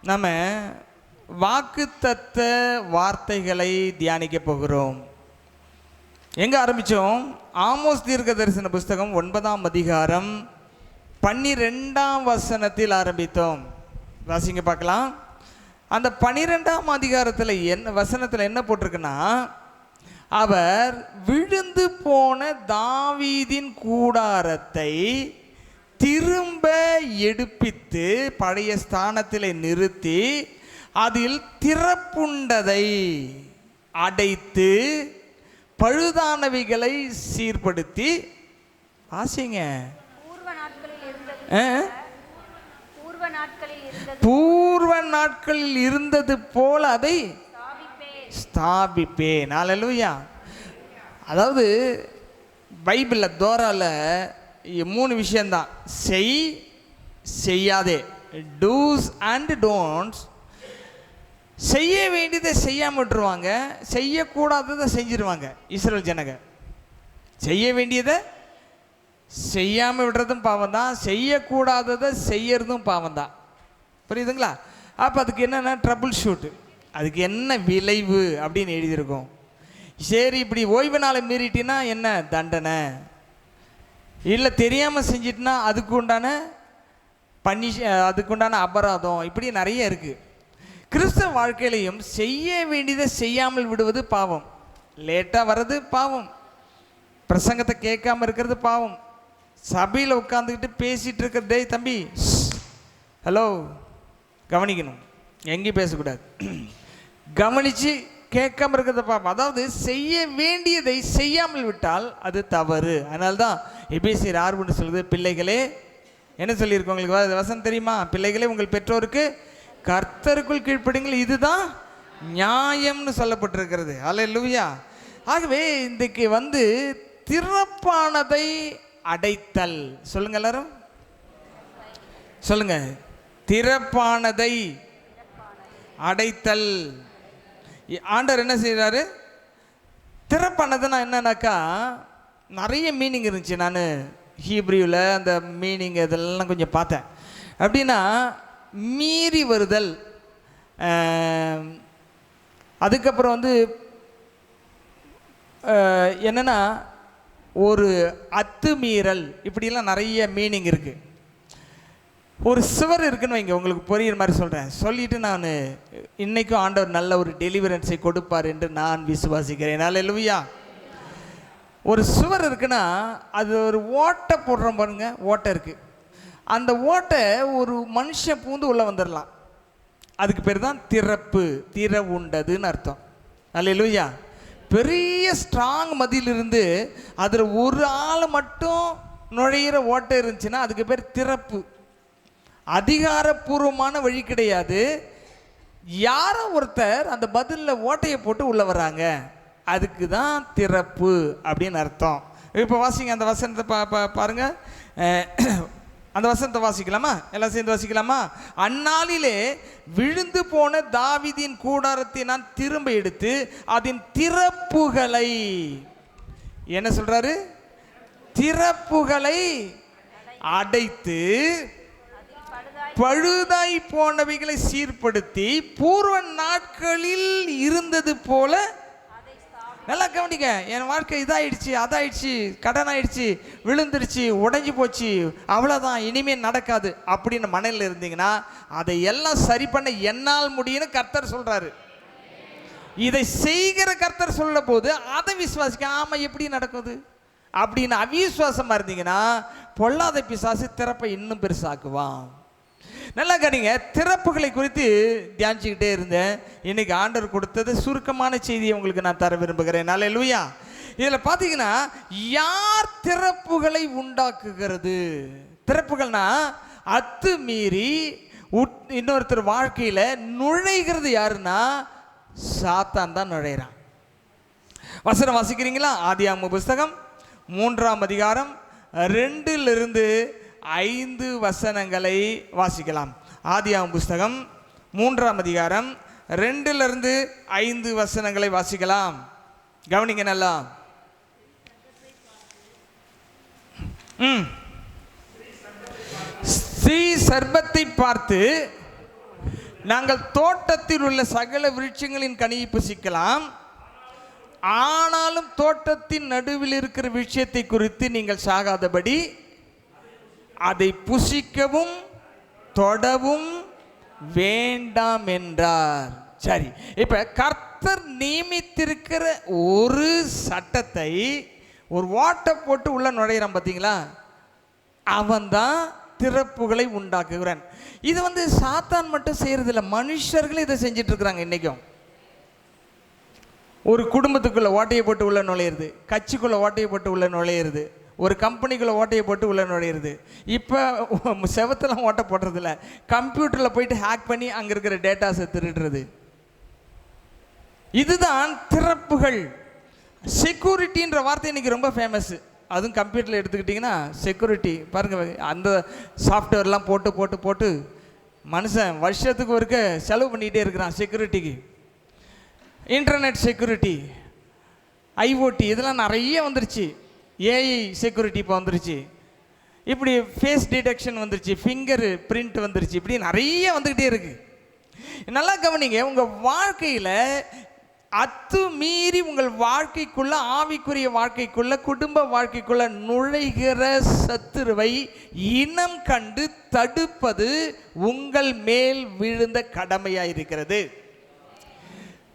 நம்ம வாக்குத்தத்த வார்த்தைகளை தியானிக்க போகிறோம். எங்க ஆரம்பிச்சோம்? ஆமோஸ் தீர்க்க தரிசன புஸ்தகம் 9ஆம் அதிகாரம் 12ஆம் வசனத்தில் ஆரம்பித்தோம். வாசிங்க பார்க்கலாம். அந்த 12ஆம் அதிகாரத்தில் வசனத்தில் என்ன போட்டிருக்குன்னா, அவர் விழுந்து போன தாவீதின் கூடாரத்தை திரும்ப எடுப்பித்து பழைய ஸ்தானத்தில் நிறுத்தி அதில் திறப்புண்டதை அடைத்து பழுதானவைகளை சீர்படுத்தி, வாசிங்க, பூர்வ நாட்களில் இருந்தது போல அதை ஸ்தாபிப்பேன். அல்லேலூயா. அதாவது பைபிளில் தோரால 3 விஷயந்தான்: செய்யாதே, டூஸ் அண்ட் டோன்ட்ஸ். செய்ய வேண்டியதை செய்யாமல் விட்டுருவாங்க, செய்யக்கூடாததை செஞ்சிருவாங்க. இஸ்ரேல் ஜனங்க செய்ய வேண்டியதை செய்யாமல் விடுறதும் பாவம் தான், செய்யக்கூடாததை செய்யறதும் பாவம் தான். புரியுதுங்களா? அப்போ அதுக்கு என்னென்னா ட்ரபுள் ஷூட்டு, அதுக்கு என்ன விளைவு அப்படின்னு எழுதியிருக்கோம். சரி, இப்படி ஓய்வு நாளை மீறிட்டினா என்ன தண்டனை, இல்லை தெரியாமல் செஞ்சிட்டுனா அதுக்கு உண்டான அதுக்கு உண்டான அபராதம், இப்படி நிறைய இருக்குது. கிறிஸ்தவ வாழ்க்கையிலையும் செய்ய வேண்டியதை செய்யாமல் விடுவது பாவம், லேட்டாக வர்றது பாவம், பிரசங்கத்தை கேட்காம இருக்கிறது பாவம், சபையில் உட்காந்துக்கிட்டு பேசிகிட்டு இருக்கிறது, டேய் தம்பி ஹலோ கவனிக்கணும், எங்கேயும் பேசக்கூடாது, கவனித்து கேட்காம இருக்கிறத பாவம். அதாவது செய்ய வேண்டியதை செய்யாமல் விட்டால் அது தவறு. அதனால்தான் எபேசியர் 6 சொல்லுது, பிள்ளைகளே என்ன சொல்லியிருக்கோம் உங்களுக்கு வசனம் தெரியுமா? பிள்ளைகளே உங்கள் பெற்றோருக்கு கர்த்தருக்குள் கீழ்ப்படிங்கள், இதுதான் நியாயம்னு சொல்லப்பட்டிருக்கிறது. அல்லேலூயா. ஆகவே இன்றைக்கு திறப்பானதை அடைத்தல். சொல்லுங்க எல்லாரும், சொல்லுங்க, திறப்பானதை அடைத்தல். ஆண்டவர் என்ன செய்கிறாரு? திறப்பானதுன்னா என்னன்னாக்கா நிறைய மீனிங் இருந்துச்சு. நான் ஹீப்ரூவில் அந்த மீனிங் இதெல்லாம் கொஞ்சம் பார்த்தேன். அப்படின்னா மீறி வருதல், அதுக்கப்புறம் என்னென்னா ஒரு அத்துமீறல், இப்படிலாம் நிறைய மீனிங் இருக்குது. ஒரு சுவர் இருக்குன்னு வைங்க, உங்களுக்கு புரியுற மாதிரி சொல்கிறேன். சொல்லிவிட்டு நான் இன்றைக்கும் ஆண்டவர் நல்ல ஒரு டெலிவரன்ஸை கொடுப்பார் என்று நான் விசுவாசிக்கிறேன். அல்லேலூயா. ஒரு சுவர் இருக்குன்னா அது ஒரு ஓட்டை போடுறோம் பாருங்க, ஓட்டை இருக்குது. அந்த ஓட்டை ஒரு மனுஷன் பூந்து உள்ளே வந்துடலாம், அதுக்கு பேர் தான் திறப்பு, திறவுண்டதுன்னு அர்த்தம். அல்லேலூயா. பெரிய ஸ்ட்ராங் மதியிலிருந்து அதில் ஒரு ஆள் மட்டும் நுழையிற ஓட்டை இருந்துச்சுன்னா அதுக்கு பேர் திறப்பு. அதிகாரப்பூர்வமான வழி கிடையாது, யாரோ ஒருத்தர் அந்த பதிலில் ஓட்டையை போட்டு உள்ளே வராங்க, அதுக்கு தான் திறப்பு அப்படின்னு அர்த்தம். இப்போ வாசிங்க அந்த வசனத்தை பாருங்க. அந்த வசனத்தை வாசிக்கலாமா? எல்லாம் சேர்ந்து வாசிக்கலாமா? அந்நாளிலே விழுந்து போன தாவீதின் கூடாரத்தை நான் திரும்ப எடுத்து அதன் திறப்புகளை, என்ன சொல்றாரு? திறப்புகளை அடைத்து பழுதாய் போனவைகளை சீர்படுத்தி பூர்வ நாட்களில் இருந்தது போல. நல்லா கவனிங்க, என் வாழ்க்கை இதாயிடுச்சு, அதாயிடுச்சு, கடன் ஆயிடுச்சு, விழுந்துருச்சு, உடைஞ்சு போச்சு, அவ்வளோதான், இனிமேல் நடக்காது அப்படின்னு மனதில் இருந்தீங்கன்னா அதை எல்லாம் சரி பண்ண என்னால் முடியும்னு கர்த்தர் சொல்கிறாரு. இதை செய்கிற கர்த்தர் சொல்ல போது அதை விசுவாசிக்க, ஆமாம் எப்படி நடக்குது அப்படின்னு அவிசுவாசமாக இருந்தீங்கன்னா பொல்லாத பிசாசு திறப்பை இன்னும் பெருசாக்குவான். நல்லா கவனிங்க, திறப்புகளை குறித்து தியானிச்சுக்கிட்டே இருந்தேன். இன்னைக்கு ஆண்டவர் கொடுத்தது சுருக்கமான செய்தியை உங்களுக்கு நான் தர விரும்புகிறேன். அல்லேலூயா. இதில் பார்த்தீங்கன்னா யார் திறப்புகளை உண்டாக்குகிறது? திறப்புகள்னா அத்துமீறி இன்னொருத்தர் வாழ்க்கையில் நுழைகிறது யாருன்னா சாத்தான் தான் நுழைகிறான். வசனம் வாசிக்கிறீங்களா? ஆதியாகம புஸ்தகம் 3ஆம் அதிகாரம் 2 5 வசனங்களை வாசிக்கலாம். ஆதியாகம புஸ்தகம் 3ஆம் அதிகாரம் 2 5 வசனங்களை வாசிக்கலாம். கவனிங்க நல்லா. ஸ்ரீ சர்ப்பத்தை பார்த்து, நாங்கள் தோட்டத்தில் உள்ள சகல விருட்சங்களின் கனியை புசிக்கலாம், ஆனாலும் தோட்டத்தின் நடுவில் இருக்கிற விஷயத்தை குறித்து நீங்கள் சாகாதபடி அதை புசிக்கவும் தொடவும் வேண்டாம் என்றார். சரி, இப்ப கர்த்தர் நியமித்திருக்கிற ஒரு சட்டத்தை ஒரு வாட்டை போட்டு உள்ள நுழையிறான் பார்த்தீங்களா, அவன்தான் திறப்புகளை உண்டாக்குகிறான். இது சாத்தான் மட்டும் செய்யறதில்ல, மனுஷர்களும் இதை செஞ்சிட்டு இருக்கிறாங்க. இன்னைக்கும் ஒரு குடும்பத்துக்குள்ள ஓட்டையை போட்டு உள்ள நுழையிறது, கட்சிக்குள்ள ஓட்டையை போட்டு உள்ள நுழையிறது, ஒரு கம்பெனிக்குள்ள ஓட்டையை போட்டு உள்ள நுழையிறது. இப்போ செவத்தெல்லாம் ஓட்டை போடுறதில்ல, கம்ப்யூட்டரில் போயிட்டு ஹேக் பண்ணி அங்கே இருக்கிற டேட்டாஸை திருடுறது. இதுதான் திறப்புகள். செக்யூரிட்டின்ற வார்த்தை இன்னைக்கு ரொம்ப ஃபேமஸ். அதுவும் கம்ப்யூட்டரில் எடுத்துக்கிட்டிங்கன்னா செக்யூரிட்டி பாருங்கள், அந்த சாஃப்ட்வேர்லாம் போட்டு போட்டு போட்டு மனுஷன் வருஷத்துக்கு ஒருக்க செலவு பண்ணிகிட்டே இருக்கிறான் செக்யூரிட்டிக்கு. இன்டர்நெட் செக்யூரிட்டி, ஐஓடி இதெல்லாம் நிறைய வந்துருச்சு. ஏஐ செக்யூரிட்டி இப்போ வந்துருச்சு. இப்படி ஃபேஸ் டிடெக்ஷன் வந்துருச்சு, ஃபிங்கர் பிரிண்ட் வந்துருச்சு, இப்படி நிறைய வந்துக்கிட்டே இருக்கு. நல்லா கவனிங்க, உங்கள் வாழ்க்கையில் அத்துமீறி உங்கள் வாழ்க்கைக்குள்ள, ஆவிக்குரிய வாழ்க்கைக்குள்ள, குடும்ப வாழ்க்கைக்குள்ள நுழைகிற சத்துருவை இனம் கண்டு தடுப்பது உங்கள் மேல் விழுந்த கடமையாக இருக்கிறது.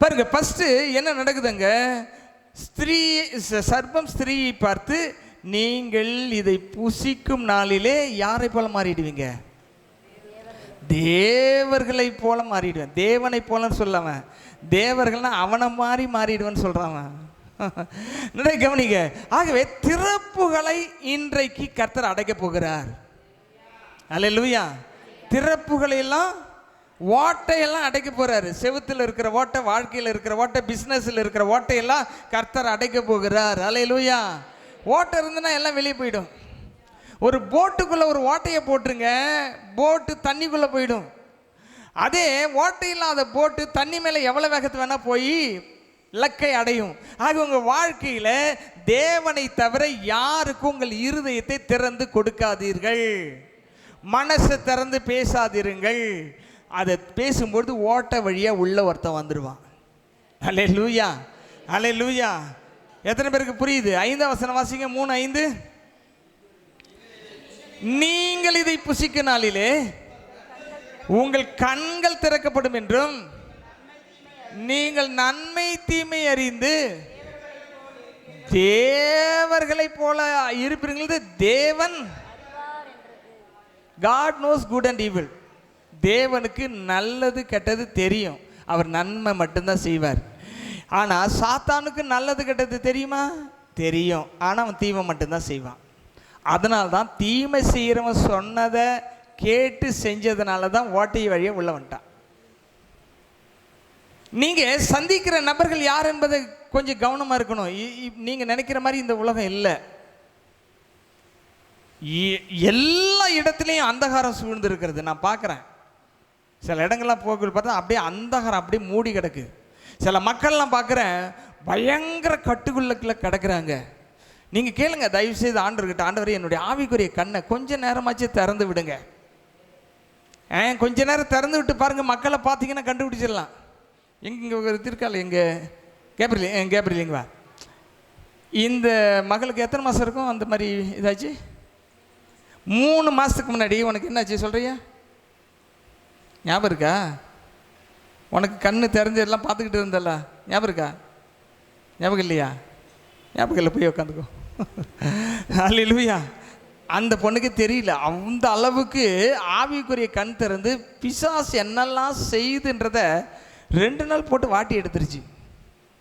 பாருங்க, ஃபர்ஸ்ட் என்ன நடக்குதுங்க, சர்ப்பம் ஸ்திரீயை பார்த்து, நீங்கள் இதை புசிக்கும் நாளிலே யாரை போல மாறிடுவீங்க? தேவர்களை போல மாறிடுவேன். தேவனை போலன்னு சொல்லாம, தேவர்கள்னா அவனை மாறி மாறிடுவேன்னு சொல்றாங்க. நிறைய கவனிங்க. ஆகவே திறப்புகளை இன்றைக்கு கர்த்தர் அடைக்க போகிறார். அல்லேலூயா. திறப்புகளை எல்லாம், ஓட்டையெல்லாம் அடைக்க போறாரு. செவுத்தில் இருக்கிற ஓட்டை, வாழ்க்கையில் இருக்கிற ஓட்டை, பிஸ்னஸில் இருக்கிற ஓட்டையெல்லாம் கர்த்தர் அடைக்க போகிறார். அல்லேலூயா. ஓட்டை இருந்துன்னா எல்லாம் வெளியே போயிடும். ஒரு போட்டுக்குள்ள ஒரு ஓட்டையை போட்டுருங்க, போட்டு தண்ணிக்குள்ள போயிடும். அதே ஓட்டை இல்லாத போட்டு தண்ணி மேலே எவ்வளோ வேகத்து வேணா போய் இலக்கை அடையும். ஆக உங்கள் வாழ்க்கையில் தேவனை தவிர யாருக்கும் உங்கள் இருதயத்தை திறந்து கொடுக்காதீர்கள், மனசை திறந்து பேசாதீர்கள். அதை பேசும்பொழுது ஓட்ட வழியாக உள்ள ஒருத்தன் வந்துடுவான். அல்லேலூயா, அல்லேலூயா. எத்தனை பேருக்கு புரியுது? 5ஆம் வசனம் வாசிங்க, 3:5. நீங்கள் இதை புசிக்கும் நாளிலே உங்கள் கண்கள் திறக்கப்படும் என்றும் நீங்கள் நன்மை தீமை அறிந்து தேவர்களை போல இருப்பீர்கள். தேவன், God knows good and evil. தேவனுக்கு நல்லது கெட்டது தெரியும், அவர் நன்மை மட்டும்தான் செய்வார். ஆனால் சாத்தானுக்கு நல்லது கெட்டது தெரியுமா? தெரியும், ஆனால் அவன் தீமை மட்டும்தான் செய்வான். அதனால தான் தீமை செய்கிறவன் சொன்னதை கேட்டு செஞ்சதுனால தான் ஓட்டை வழியாக உள்ள வந்துட்டான். நீங்கள் சந்திக்கிற நபர்கள் யார் என்பதை கொஞ்சம் கவனமாக இருக்கணும். நீங்கள் நினைக்கிற மாதிரி இந்த உலகம் இல்லை. எல்லா இடத்துலையும் அந்தகாரம் சூழ்ந்து இருக்கிறது நான் பார்க்குறேன். சில இடங்கள்லாம் போக பார்த்தா அப்படியே அந்தகாரம் அப்படியே மூடி கிடக்கு. சில மக்கள்லாம் பார்க்குறேன் பயங்கர கட்டுக்குள்ள கிடக்குறாங்க. நீங்கள் கேளுங்க தயவுசெய்து ஆண்டவர்கிட்ட, ஆண்டவரே என்னுடைய ஆவிக்குரிய கண்ணை கொஞ்ச நேரமாச்சு திறந்து விடுங்க. கொஞ்ச நேரம் திறந்து விட்டு பாருங்கள், மக்களை பார்த்தீங்கன்னா கண்டுபிடிச்சிடலாம். எங்கே இருக்காள், எங்கே கேப்ரியல் எங்க வா. இந்த மகளுக்கு எத்தனை மாதம் இருக்கும் அந்த மாதிரி இதாச்சு? 3 மாதத்துக்கு முன்னாடி உனக்கு என்னாச்சு சொல்கிறியா? ஞாபகம் இருக்கா? உனக்கு கண்ணு தெரிஞ்சதெல்லாம் பார்த்துக்கிட்டு இருந்தல்ல, ஞாபகம் இருக்கா? ஞாபகம் இல்லையா? ஞாபகம் இல்லை, போய் உட்காந்துக்கோ. அல்லேலூயா. அந்த பொண்ணுக்கு தெரியல, அந்த அளவுக்கு ஆவிக்குரிய கண் திறந்து பிசாசு என்னெல்லாம் செய்துன்றத 2 நாள் போட்டு வாட்டி எடுத்துருச்சு.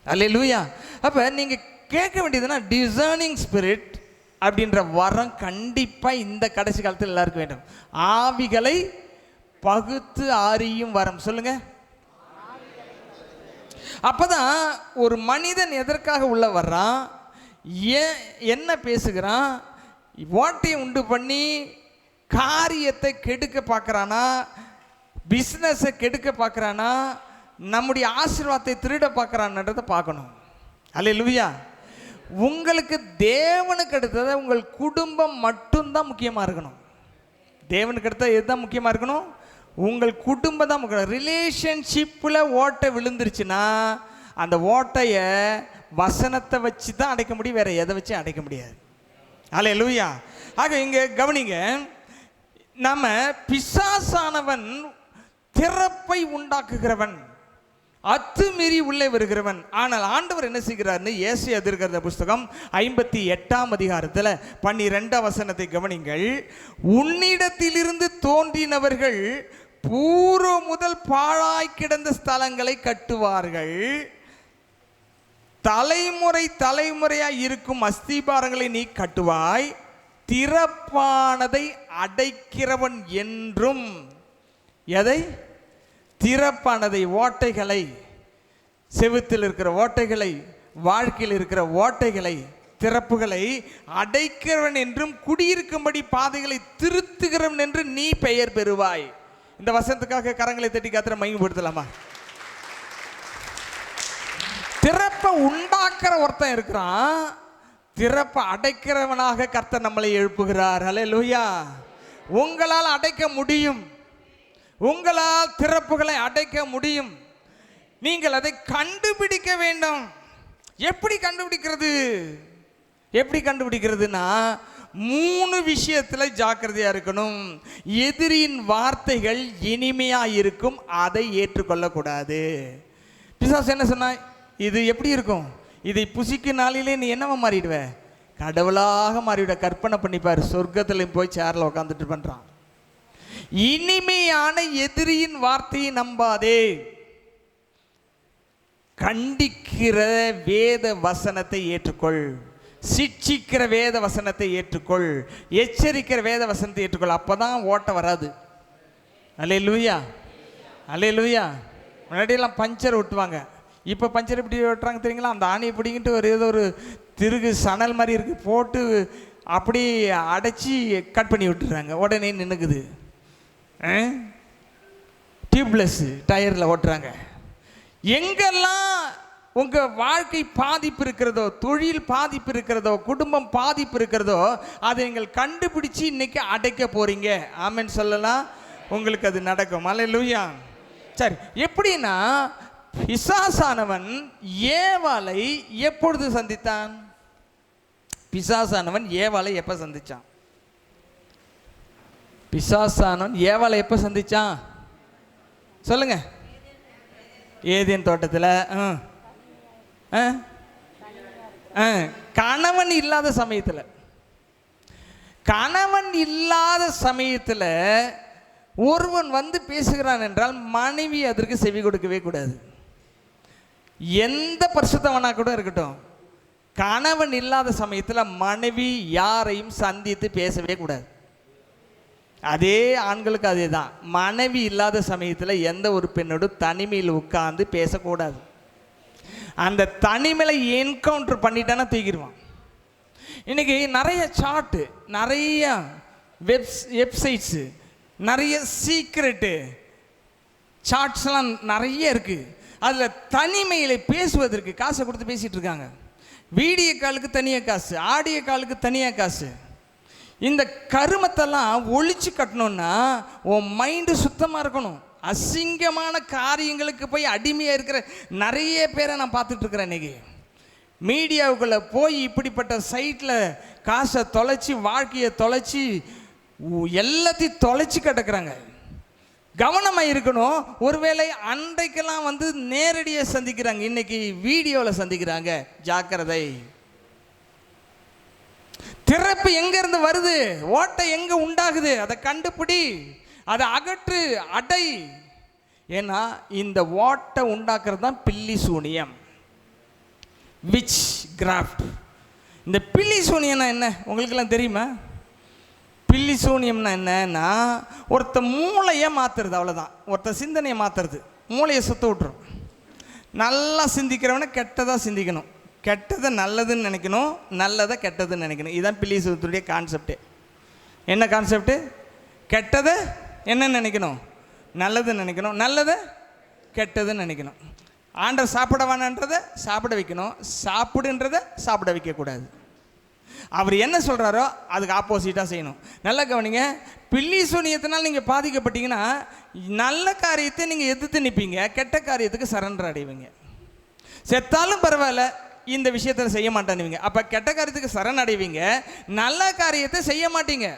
அல்லேலூயா. அப்போ நீங்கள் கேட்க வேண்டியதுன்னா டிசர்னிங் ஸ்பிரிட் அப்படின்ற வரம் கண்டிப்பாக இந்த கடைசி காலத்தில் எல்லாருக்கும் வேண்டும். ஆவிகளை பகுத்து அறியும் வரம். சொல்லுங்க. அப்பதான் ஒரு மனிதன் எதற்காக உள்ள வர்றான், என்ன பேசுகிறான், ஓட்டையை உண்டு பண்ணி காரியத்தை கெடுக்க பார்க்குறானா, பிஸ்னஸை கெடுக்க பார்க்குறானா, நம்முடைய ஆசீர்வாதத்தை திருட பார்க்குறான்றதை பார்க்கணும். அல்லேலூயா. உங்களுக்கு தேவனுக்கு அடுத்தது உங்கள் குடும்பம் மட்டும்தான் முக்கியமாக இருக்கணும். தேவனுக்கு அடுத்தது எதுதான் முக்கியமாக இருக்கணும்? உங்கள் குடும்பம் தான். ரிலேஷன்ஷிப்பில் ஓட்டை விழுந்துருச்சுன்னா அந்த ஓட்டையை வசனத்தை வச்சு தான் அடைக்க முடியும், வேற எதை வச்சு அடைக்க முடியாது. அல்லேலூயா. ஆக இங்கே கவனிங்க, நம்ம பிசாசானவன் திறப்பை உண்டாக்குகிறவன், அத்துமீறி உள்ளே வருகிறவன். ஆனால் ஆண்டவர் என்ன செய்கிறார்னு ஏசாயா தீர்க்கதரிசி புஸ்தகம் 58ஆம் அதிகாரத்தில் 12ஆம் வசனத்தை கவனிங்கள். உன்னிடத்திலிருந்து தோன்றினவர்கள் பூர்வ முதல் பாழாய் கிடந்த ஸ்தலங்களை கட்டுவார்கள், தலைமுறை தலைமுறையாய் இருக்கும் அஸ்திபாரங்களை நீ கட்டுவாய், திறப்பானதை அடைக்கிறவன் என்றும். எதை? திறப்பானதை, ஓட்டைகளை, செவுத்தில் இருக்கிற ஓட்டைகளை, வாழ்க்கையில் இருக்கிற ஓட்டைகளை, திறப்புகளை அடைக்கிறவன் என்றும், குடியிருக்கும்படி பாதைகளை திருத்துகிறவன் என்று நீ பெயர் பெறுவாய். இந்த வசனத்துக்காக கரங்களை தட்டி கர்த்தரை மகிமைப்படுத்தலாமா? திறப்பை உண்டாக்குற ஒருத்தன் இருக்கிறான், திறப்பை அடைக்கிறவனாக கர்த்தர் நம்மளை எழுப்புகிறார். அல்லேலூயா. உங்களால் அடைக்க முடியும், உங்களால் திறப்புகளை அடைக்க முடியும். நீங்கள் அதை கண்டுபிடிக்க வேண்டும். எப்படி கண்டுபிடிக்கிறது? எப்படி கண்டுபிடிக்கிறதுனா 3 விஷயத்தில் ஜாக்கிரதையா இருக்கணும். எதிரியின் வார்த்தைகள் இனிமையா இருக்கும், அதை ஏற்றுக்கொள்ளக்கூடாது. பிசாசு என்ன சொன்னா, இது எப்படி இருக்கும், இதை புசிக்கும் நாளிலே நீ என்னவா மாறிடுவ? கடவுளாக மாறிவிட. கற்பனை பண்ணிப்பார், சொர்க்கத்தில் போய் சேர்ல உட்காந்துட்டு பண்றான். இனிமையான எதிரியின் வார்த்தையை நம்பாதே. கண்டிக்கிற வேத வசனத்தை ஏற்றுக்கொள், சிட்சிக்கிற வேத வசனத்தை ஏற்றுக்கொள், எச்சரிக்கிற வேத வசனத்தை ஏற்றுக்கொள். அப்பதான் ஓட்ட வராது. அல்லேலூயா, அல்லேலூயா. முன்னாடியெல்லாம் பஞ்சர் ஒட்டுவாங்க, இப்போ பஞ்சர் எப்படி ஓட்டுறாங்க தெரியுங்களா? அந்த ஆணியை பிடிங்கிட்டு ஏதோ ஒரு திருகு சணல் மாதிரி இருக்கு, போட்டு அப்படி அடைச்சி கட் பண்ணி விட்டுறாங்க, உடனே நின்றுக்குது. டியூப்லெஸ் டயரில் ஓட்டுறாங்க. எங்கெல்லாம் உங்கள் வாழ்க்கை பாதிப்பு இருக்கிறதோ, தொழில் பாதிப்பு இருக்கிறதோ, குடும்பம் பாதிப்பு இருக்கிறதோ, அதை நீங்கள் கண்டுபிடிச்சி இன்னைக்கு அடைக்க போறீங்க. ஆமென் சொல்லலாம், உங்களுக்கு அது நடக்கும். அல்லேலூயா. சரி, எப்படின்னா பிசாசானவன் ஏவாளை எப்பொழுது சந்தித்தான்? பிசாசானவன் ஏவாளை எப்போ சந்திச்சான்? பிசாசானவன் ஏவாளை எப்போ சந்திச்சான் சொல்லுங்க? ஏதேன் தோட்டத்தில். கணவன் இல்லாத சமயத்தில். கணவன் இல்லாத சமயத்தில் ஒருவன் வந்து பேசுகிறான் என்றால் மனைவி அதற்கு செவி கொடுக்கவே கூடாது. எந்த பரிசுத்தவனா கூட இருக்கட்டும், கணவன் இல்லாத சமயத்தில் மனைவி யாரையும் சந்தித்து பேசவே கூடாது. அதே ஆண்களுக்கு அதே தான். மனைவி இல்லாத சமயத்தில் எந்த ஒரு பெண்ணோடும் தனிமையில் உட்கார்ந்து பேசக்கூடாது. அந்த தனிமையை என்கவுண்டர் பண்ணிட்டானா தூக்கிடுவான். இன்னைக்கு நிறைய சார்ட்டு, நிறைய வெப்சைட்ஸு, நிறைய சீக்ரெட்டு சார்ட்ஸ்லாம் நிறைய இருக்குது. அதில் தனிமையில் பேசுவதற்கு காசை கொடுத்து பேசிகிட்டு இருக்காங்க. வீடியோ காலுக்கு தனியாக காசு, ஆடியோ காலுக்கு தனியாக காசு. இந்த கருமத்தெல்லாம் ஒழிச்சு கட்டணும்னா உன் மைண்டு சுத்தமாக இருக்கணும். அசிங்கமான காரியங்களுக்கு போய் அடிமையாக இருக்கிற நிறைய பேரை நான் பார்த்துட்டு இருக்கிறேன். இன்றைக்கி மீடியாவுக்குள்ளே போய் இப்படிப்பட்ட சைட்டில் காசை தொலைச்சி, வாழ்க்கையை தொலைச்சி, எல்லாத்தையும் தொலைச்சி கிடக்குறாங்க. கவனமாக இருக்கணும். ஒருவேளை அன்றைக்கெல்லாம் வந்து நேரடியாக சந்திக்கிறாங்க, இன்னைக்கு வீடியோவில் சந்திக்கிறாங்க. ஜாக்கிரதை. திறப்பு எங்கேருந்து வருது, ஓட்டை எங்கே உண்டாகுது, அதை கண்டுபிடி, அதை அகற்று, அடை. ஏன்னா இந்த ஓட்டை உண்டாக்குறது தான் பில்லி சூனியம், விச் கிராஃப்ட். இந்த பில்லி சூனியம்னா என்ன உங்களுக்கெல்லாம் தெரியுமா? பில்லி சூனியம்னா என்னன்னா ஒருத்த மூளையை மாற்றுறது, அவ்வளோதான். ஒருத்த சிந்தனையை மாற்றுறது, மூளையை சுத்த விட்டுரும். நல்லா சிந்திக்கிறவனை கெட்டதாக சிந்திக்கணும், கெட்டதை நல்லதுன்னு நினைக்கணும், நல்லதை கெட்டதுன்னு நினைக்கணும். இதுதான் பில்லி சூனியத்துடைய கான்செப்டே. என்ன கான்செப்டு? கெட்டதை என்ன நினைக்கணும், நல்லதுன்னு நினைக்கணும், நல்லதை கெட்டதுன்னு நினைக்கணும். ஆண்டவர் சாப்பிட வேணான்றதை சாப்பிட வைக்கணும், சாப்பிடுன்றதை சாப்பிட வைக்கக்கூடாது. அவர் என்ன சொல்கிறாரோ அதுக்கு ஆப்போசிட்டாக செய்யணும். நல்லா கவனிங்க. பில்லி சூனியத்தினால் நீங்கள் பாதிக்கப்பட்டீங்கன்னா நல்ல காரியத்தை நீங்கள் எதிர்த்து நிற்பீங்க, கெட்ட காரியத்துக்கு சரண்டர் அடைவீங்க. செத்தாலும் பரவாயில்ல, இந்த விஷயத்தில் செய்ய மாட்டேன்னுவீங்க. அப்போ கெட்ட காரியத்துக்கு சரண் அடைவீங்க, நல்ல காரியத்தை செய்ய மாட்டீங்க.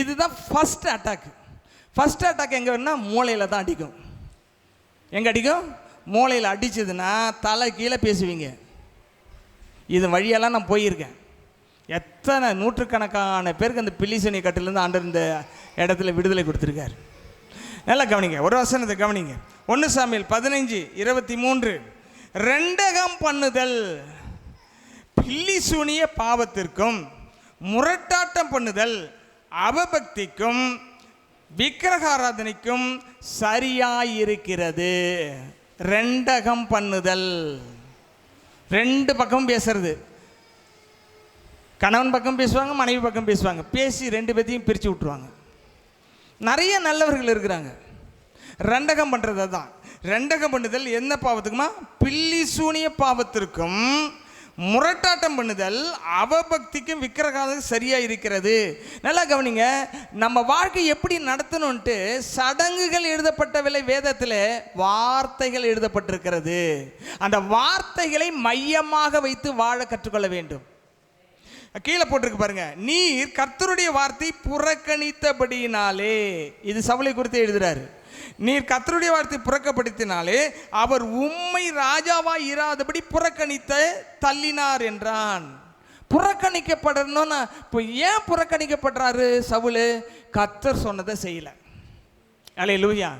இதுதான் ஃபஸ்ட் அட்டாக். ஃபஸ்ட் அட்டாக் எங்கே வேணும்னா மூளையில் தான் அடிக்கும். எங்கே அடிக்கும்? மூளையில் அடிச்சதுன்னா தலை கீழே பேசுவீங்க. இது வழியெல்லாம் நான் போயிருக்கேன். எத்தனை நூற்றுக்கணக்கான பேருக்கு அந்த பில்லி சூனிய கட்டிலேருந்து ஆண்டவர் இந்த இடத்துல விடுதலை கொடுத்துருக்கார். நல்லா கவனிங்க, ஒரு வசனத்தை கவனிங்க. 1 சாமுவேல் 15:23. ரெண்டகம் பண்ணுதல் பில்லி சூனிய பாவத்திற்கும் முரட்டாட்டம் பண்ணுதல் அவபக்திக்கும் விக்கிரகாராதனைக்கும் சரியாயிருக்கிறது. ரெண்டகம் பண்ணுதல், ரெண்டு பக்கம் பேசுறது. கணவன் பக்கம் பேசுவாங்க, மனைவி பக்கம் பேசுவாங்க. பேசி ரெண்டு பேர்த்தையும் பிரித்து விட்ருவாங்க. நிறைய நல்லவர்கள் இருக்கிறாங்க. ரெண்டகம் பண்ணுறது தான். ரெண்டகம் பண்ணுதல் என்ன பாவத்துக்குமா? பில்லி சூனிய பாவத்திற்கும் முரட்டாட்டம் பண்ணுதல் அவபக்திக்கும் விக்கிரகாரத்துக்கும் சரியாக இருக்கிறது. நல்லா கவனிங்க. நம்ம வாழ்க்கை எப்படி நடத்தணும்ன்ட்டு சடங்குகள் எழுதப்பட்டவில்லை, வேதத்தில் வார்த்தைகள் எழுதப்பட்டிருக்கிறது. அந்த வார்த்தைகளை மையமாக வைத்து வாழ கற்றுக்கொள்ள வேண்டும். கீழே போட்டிருக்கு பாருங்க, நீர் கர்த்தருடைய வார்த்தை புறக்கணித்தபடியினாலே. இது சவுலை குறித்து எழுதுறாரு. நீர் கர்த்தருடைய வார்த்தை புறக்கப்படுத்தினாலே அவர் உம்மை ராஜாவாய் இராதபடி புறக்கணித்த தள்ளினார் என்றான். புறக்கணிக்கப்படணும்னா இப்போ ஏன் புறக்கணிக்கப்படுறாரு சவுல்? கர்த்தர் சொன்னதை செய்யலை. அல்லேலூயா.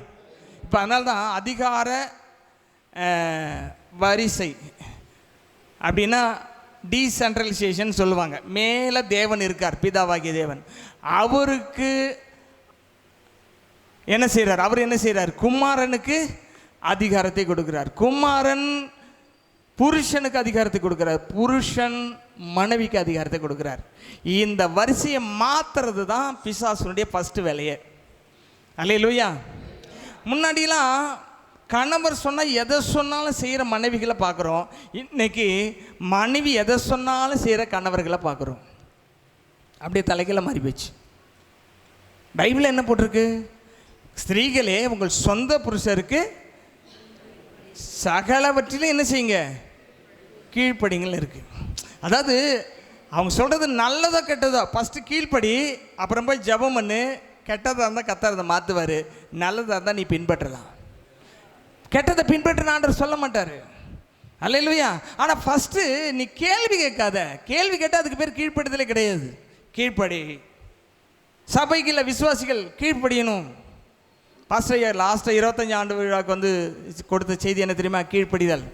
இப்போ அதனால தான் அதிகார வரிசை அப்படின்னா டீசென்ட்ரலைசேஷன் சொல்லுவாங்க. மேலே தேவன் இருக்கார், பிதாவாகிய தேவன். அவருக்கு என்ன செய்கிறார்? அவர் என்ன செய்கிறார்? குமாரனுக்கு அதிகாரத்தை கொடுக்கிறார். குமாரன் புருஷனுக்கு அதிகாரத்தை கொடுக்கிறார், புருஷன் மனைவிக்கு அதிகாரத்தை கொடுக்கிறார். இந்த வரிசையை மாற்றுறது தான் பிசாசுனுடைய ஃபஸ்ட்டு வேலையே. அல்லேலூயா. முன்னாடிலாம் கணவர் சொன்னால் எதை சொன்னாலும் செய்கிற மனைவிகளை பார்க்குறோம். இன்னைக்கு மனைவி எதை சொன்னாலும் செய்கிற கணவர்களை பார்க்குறோம். அப்படியே தலைக்கீழ மாறி போச்சு. பைபிளில் என்ன போட்டிருக்கு? ஸ்திரீகளே உங்கள் சொந்த புருஷருக்கு சகலவற்றிலும் என்ன செய்யுங்க? கீழ்ப்படிங்கள் இருக்கு. அதாவது அவங்க சொல்கிறது நல்லதோ கெட்டதோ ஃபஸ்ட்டு கீழ்ப்படி, அப்புறம் போய் ஜெபம் பண்ணு. கெட்டதாக இருந்தால் கர்த்தர் அதை மாற்றுவார், நல்லதாக இருந்தால் நீ பின்பற்றலாம். கெட்டதை பின்பற்றின ஆண்டவர் சொல்ல மாட்டார். அல்லேலூயா. ஆனால் ஃபஸ்ட்டு நீ கேள்வி கேட்காத. கேள்வி கேட்டால் அதுக்கு பேர் கீழ்ப்படுதலே கிடையாது. கீழ்ப்படி. சபைக்குள்ள விசுவாசிகள் கீழ்ப்படியணும். பாஸ்டர் லாஸ்ட்டாக 25 ஆண்டு விழாவுக்கு வந்து கொடுத்த செய்தி என்ன தெரியுமா? கீழ்ப்படிதல்.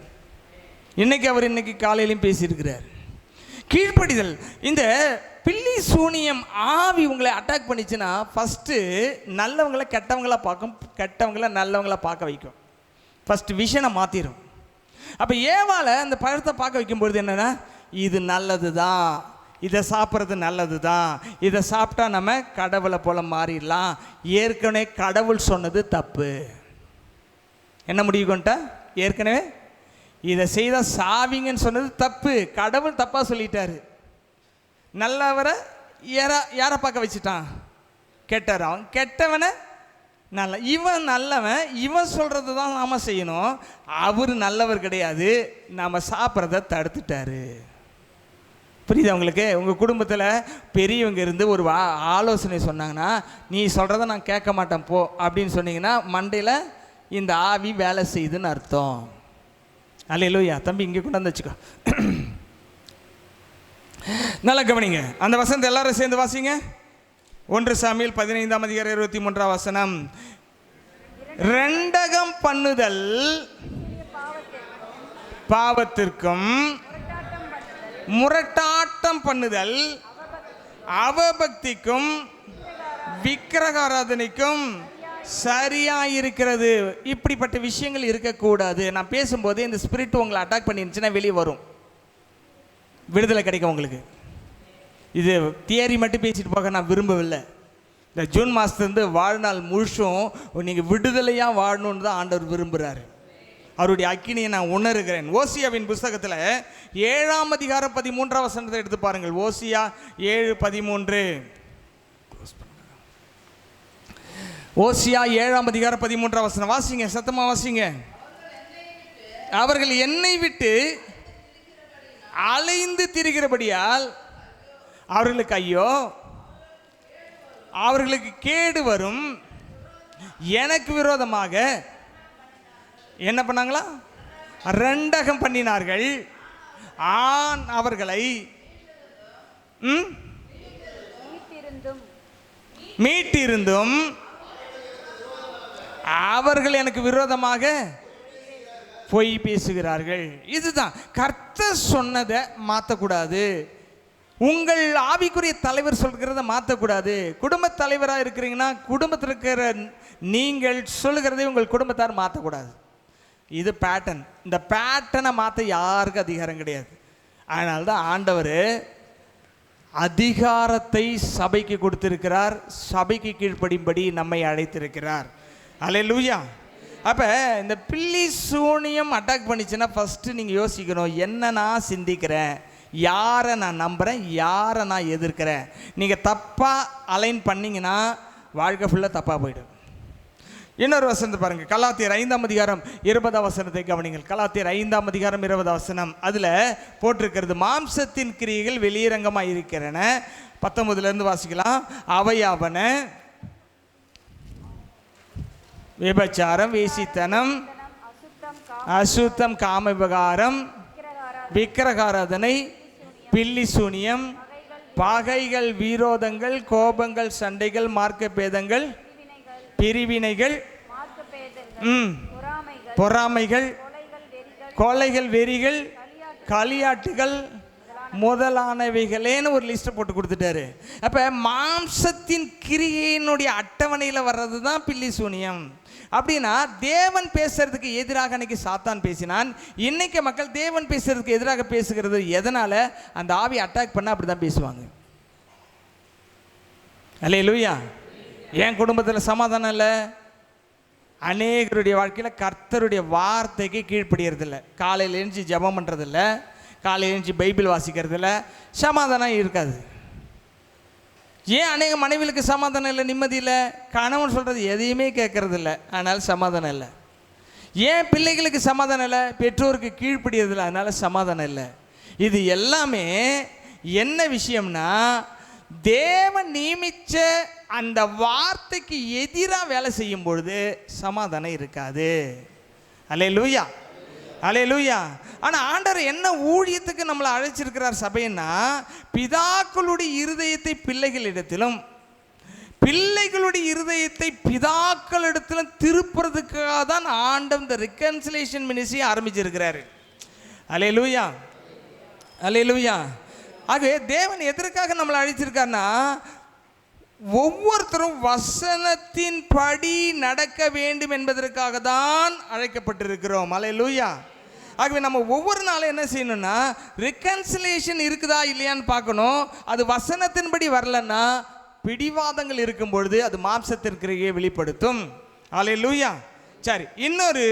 இன்னைக்கு காலையிலையும் பேசியிருக்கிறார். கீழ்ப்படிதல். இந்த பில்லி சூனியம் ஆவி உங்களை அட்டாக் பண்ணிச்சுன்னா ஃபஸ்ட்டு நல்லவங்களை கெட்டவங்களாக பார்க்கும், கெட்டவங்களை நல்லவங்களாக பார்க்க வைக்கும். ஃபஸ்ட்டு விஷனை மாற்றிடும். அப்போ ஏவால அந்த பழத்தை பார்க்க வைக்கும்பொழுது என்னென்னா, இது நல்லது தான், இதை சாப்பிட்றது நல்லது தான், இதை சாப்பிட்டா நம்ம கடவுளை போல் மாறிடலாம். ஏற்கனவே கடவுள் சொன்னது தப்பு. என்ன முடிவு கொண்டா? ஏற்கனவே இதை செய்தால் சாவிங்கன்னு சொன்னது தப்பு. கடவுள் தப்பாக சொல்லிட்டாரு. நல்லவரை யாரை பார்க்க வச்சுட்டான்? கெட்டவன். அவன் கெட்டவனை நல்ல, இவன் நல்லவன், இவன் சொல்கிறது தான் நாம் செய்யணும். அவர் நல்லவர் கிடையாது, நாம் சாப்பிட்றத தடுத்துட்டாரு. புரியுது உங்களுக்கு? உங்கள் குடும்பத்தில் பெரியவங்க இருந்து ஒரு ஆலோசனை சொன்னாங்கன்னா, நீ சொல்கிறத நான் கேட்க மாட்டேன் போ அப்படின்னு சொன்னீங்கன்னா மண்டையில் இந்த ஆவி வேலை செய்யுதுன்னு அர்த்தம். அல்லேலூயா. தம்பி இங்கே கொண்டாந்து வச்சுக்கோ. நல்லா கவனிங்க. அந்த வசனத்தை எல்லாரும் சேர்ந்து வாசிங்க. 1 சாமுவேல் 15:23 ரெண்டகம் பண்ணுதல் பாவத்திற்கும் முரட்டாட்டம் பண்ணுதல் அவபக்திக்கும் விக்கிரகாராதனைக்கும் சரியாயிருக்கிறது. இப்படிப்பட்ட விஷயங்கள் இருக்கக்கூடாது. நான் பேசும்போது இந்த ஸ்பிரிட் உங்களை அட்டாக் பண்ணிருந்துச்சுன்னா வெளியே வரும், விடுதலை கிடைக்கும் உங்களுக்கு. இது தியரி மட்டும் பேசிட்டு போக நான் விரும்பவில்லை. இந்த ஜூன் மாதத்துலேருந்து வாழ்நாள் முழுசும் நீங்கள் விடுதலையாக வாழணுன்னு தான் ஆண்டவர் விரும்புகிறாரு. அவருடைய அக்கினியை நான் உணர்கிறேன். ஓசியாவின் புஸ்தகத்தில் 7ஆம் அதிகாரம் 13ஆம் வசனத்தை எடுத்து பாருங்கள். ஓசியா 7:13. ஓசியா 7ஆம் அதிகாரம் 13ஆம் வசனம் வாசிங்க, சத்தமா வாசிங்க. அவர்கள் என்னை விட்டு அலைந்து திரிகிறபடியால் அவர்களுக்கு ஐயோ, அவர்களுக்கு கேடு வரும். எனக்கு விரோதமாக என்ன பண்ணாங்களா? ரெண்டகம் பண்ணினார்கள். ஆண் அவர்களை மீட்டிருந்தும் அவர்கள் எனக்கு விரோதமாக பொய் பேசுகிறார்கள். இதுதான் கர்த்தர் சொன்னதை மாற்றக்கூடாது. உங்கள் ஆவிக்குரிய தலைவர் சொல்கிறத மாற்றக்கூடாது. குடும்ப தலைவராக இருக்கிறீங்கன்னா குடும்பத்தில் இருக்கிற நீங்கள் சொல்லுகிறதை உங்கள் குடும்பத்தார் மாற்றக்கூடாது. இது பேட்டர்ன். இந்த பேட்டர்னை மாற்ற யாருக்கும் அதிகாரம் கிடையாது. அதனால தான் ஆண்டவர் அதிகாரத்தை சபைக்கு கொடுத்திருக்கிறார். சபைக்கு கீழ்ப்படியும்படி நம்மை அழைத்திருக்கிறார். அல்லேலூயா. அப்போ இந்த பில்லி சூனியம் அட்டாக் பண்ணிச்சுன்னா ஃபஸ்ட்டு நீங்கள் யோசிக்கணும், என்ன நான் சிந்திக்கிறேன், யாரை நான் நம்புகிறேன், யாரை நான் எதிர்க்கிறேன். நீங்கள் தப்பாக அலைன் பண்ணிங்கன்னா வாழ்க்கை ஃபுல்லாக தப்பாக போய்டும். இன்னொரு வசனத்தை பாருங்கள். கலாத்தியர் 5ஆம் அதிகாரம் 20ஆம் வசனத்தை கவனிங்கள். கலாத்தியர் 5ஆம் அதிகாரம் 20ஆம் வசனம். அதில் போட்டிருக்கிறது, மாம்சத்தின் கிரியைகள் வெளியரங்கமாக இருக்கிறன. 19லேருந்து வாசிக்கலாம். அவையாவன விபச்சாரம், வேசித்தனம், அசுத்தம், காம விகாரம், விக்கிரகாராதனை, பில்லி சூனியம், பகைகள், விரோதங்கள், கோபங்கள், சண்டைகள், மார்க்க பேதங்கள், பிரிவினைகள், பொறாமைகள், கொலைகள், வெறிகள், களியாட்டுகள் முதலானவைகளேன்னு ஒரு லிஸ்ட்டை போட்டு கொடுத்துட்டாரு. அப்போ மாம்சத்தின் கிரியையினுடைய அட்டவணையில் வர்றது தான் பில்லி சூனியம். அப்படின்னா தேவன் பேசுறதுக்கு எதிராக அன்னைக்கு சாத்தான் பேசினான். இன்னைக்கு மக்கள் தேவன் பேசுறதுக்கு எதிராக பேசுகிறது எதனால? அந்த ஆவி அட்டாக் பண்ண அப்படி தான் பேசுவாங்க. அல்லேலூயா. என் குடும்பத்தில் சமாதானம் இல்லை. அநேகருடைய வாழ்க்கையில் கர்த்தருடைய வார்த்தைக்கு கீழ்ப்படுகிறதில்லை. காலையில் எழுந்து ஜெபம் பண்ணுறதில்ல, காலையில் எழுந்து பைபிள் வாசிக்கிறதில்ல, சமாதானம் இருக்காது. ஏன் அநேக மனைவிகளுக்கு சமாதானம் இல்லை, நிம்மதி இல்லை? கணவன் சொல்கிறது எதையுமே கேட்கறதில்ல, அதனால் சமாதானம் இல்லை. ஏன் பிள்ளைகளுக்கு சமாதானம் இல்லை? பெற்றோருக்கு கீழ்ப்படியறதில்லை, அதனால் சமாதானம் இல்லை. இது எல்லாமே என்ன விஷயம்னா, தேவன் நியமித்த அந்த வார்த்தைக்கு எதிராக வேலை செய்யும் பொழுது சமாதானம் இருக்காது. அல்லேலூயா, அல்லேலூயா. ஆனால் ஆண்டவர் என்ன ஊழியத்துக்கு நம்மளை அழைச்சிருக்கிறார் சபைன்னா, பிதாக்களுடைய இருதயத்தை பிள்ளைகளிடத்திலும் பிள்ளைகளுடைய இருதயத்தை பிதாக்களிடத்திலும் திருப்புறதுக்காக தான் ஆண்டவர் இந்த ரிகன்சிலேஷன் மினிஸ்ட்ரி ஆரம்பிச்சிருக்கிறாரு. அல்லேலூயா, அல்லேலூயா. ஆகவே தேவன் எதற்காக நம்மளை அழைச்சிருக்காருன்னா, ஒவ்வொருத்தரும் வசனத்தின் படி நடக்க வேண்டும் என்பதற்காக தான் அழைக்கப்பட்டிருக்கிறோம். அல்லேலூயா. ஆகவே நம்ம ஒவ்வொரு நாளும் என்ன செய்யணும்னா, ரிகன்சிலேஷன் இருக்குதா இல்லையான்னு பார்க்கணும். அது வசனத்தின்படி வரலன்னா பிடிவாதங்கள் இருக்கும் பொழுது அது மாம்சத்திற்கிடையே வெளிப்படுத்தும். அல்லேலூயா. சரி, இன்னொரு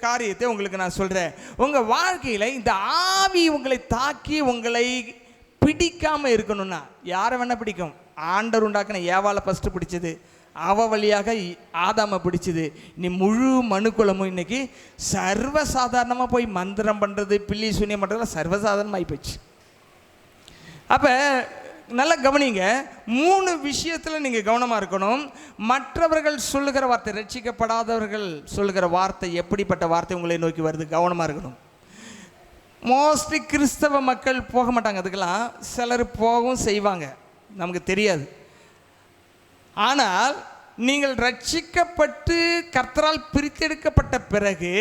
காரியத்தை உங்களுக்கு நான் சொல்கிறேன். உங்கள் வாழ்க்கையில் இந்த ஆவி உங்களை தாக்கி உங்களை பிடிக்காமல் இருக்கணும்னா யாரை வேணால் பிடிக்கும். ஆண்டவர் உண்டாக்கின ஏவாளை ஃபஸ்ட்டு பிடிச்சது, அவ வழியாக ஆதாமை பிடிச்சது. நீ முழு மனுக்குலமும் இன்னைக்கு சர்வசாதாரணமாக போய் மந்திரம் பண்ணுறது, பில்லி சூனியம் பண்ணுறதுலாம் சர்வசாதாரணமாகி போச்சு. அப்போ நல்லா கவனிங்க, 3 விஷயத்தில் நீங்கள் கவனமாக இருக்கணும். மற்றவர்கள் சொல்லுகிற வார்த்தை, ரட்சிக்கப்படாதவர்கள் சொல்லுகிற வார்த்தை எப்படிப்பட்ட வார்த்தை உங்களை நோக்கி வருது, கவனமாக இருக்கணும். மோஸ்ட்லி கிறிஸ்தவ மக்கள் போக மாட்டாங்க அதுக்கெல்லாம். சிலர் போகவும் செய்வாங்க, நமக்கு தெரியாது. ஆனால் நீங்கள் ரட்சிக்கப்பட்டு கர்த்தரால் பிரித்தெடுக்கப்பட்ட பிறகு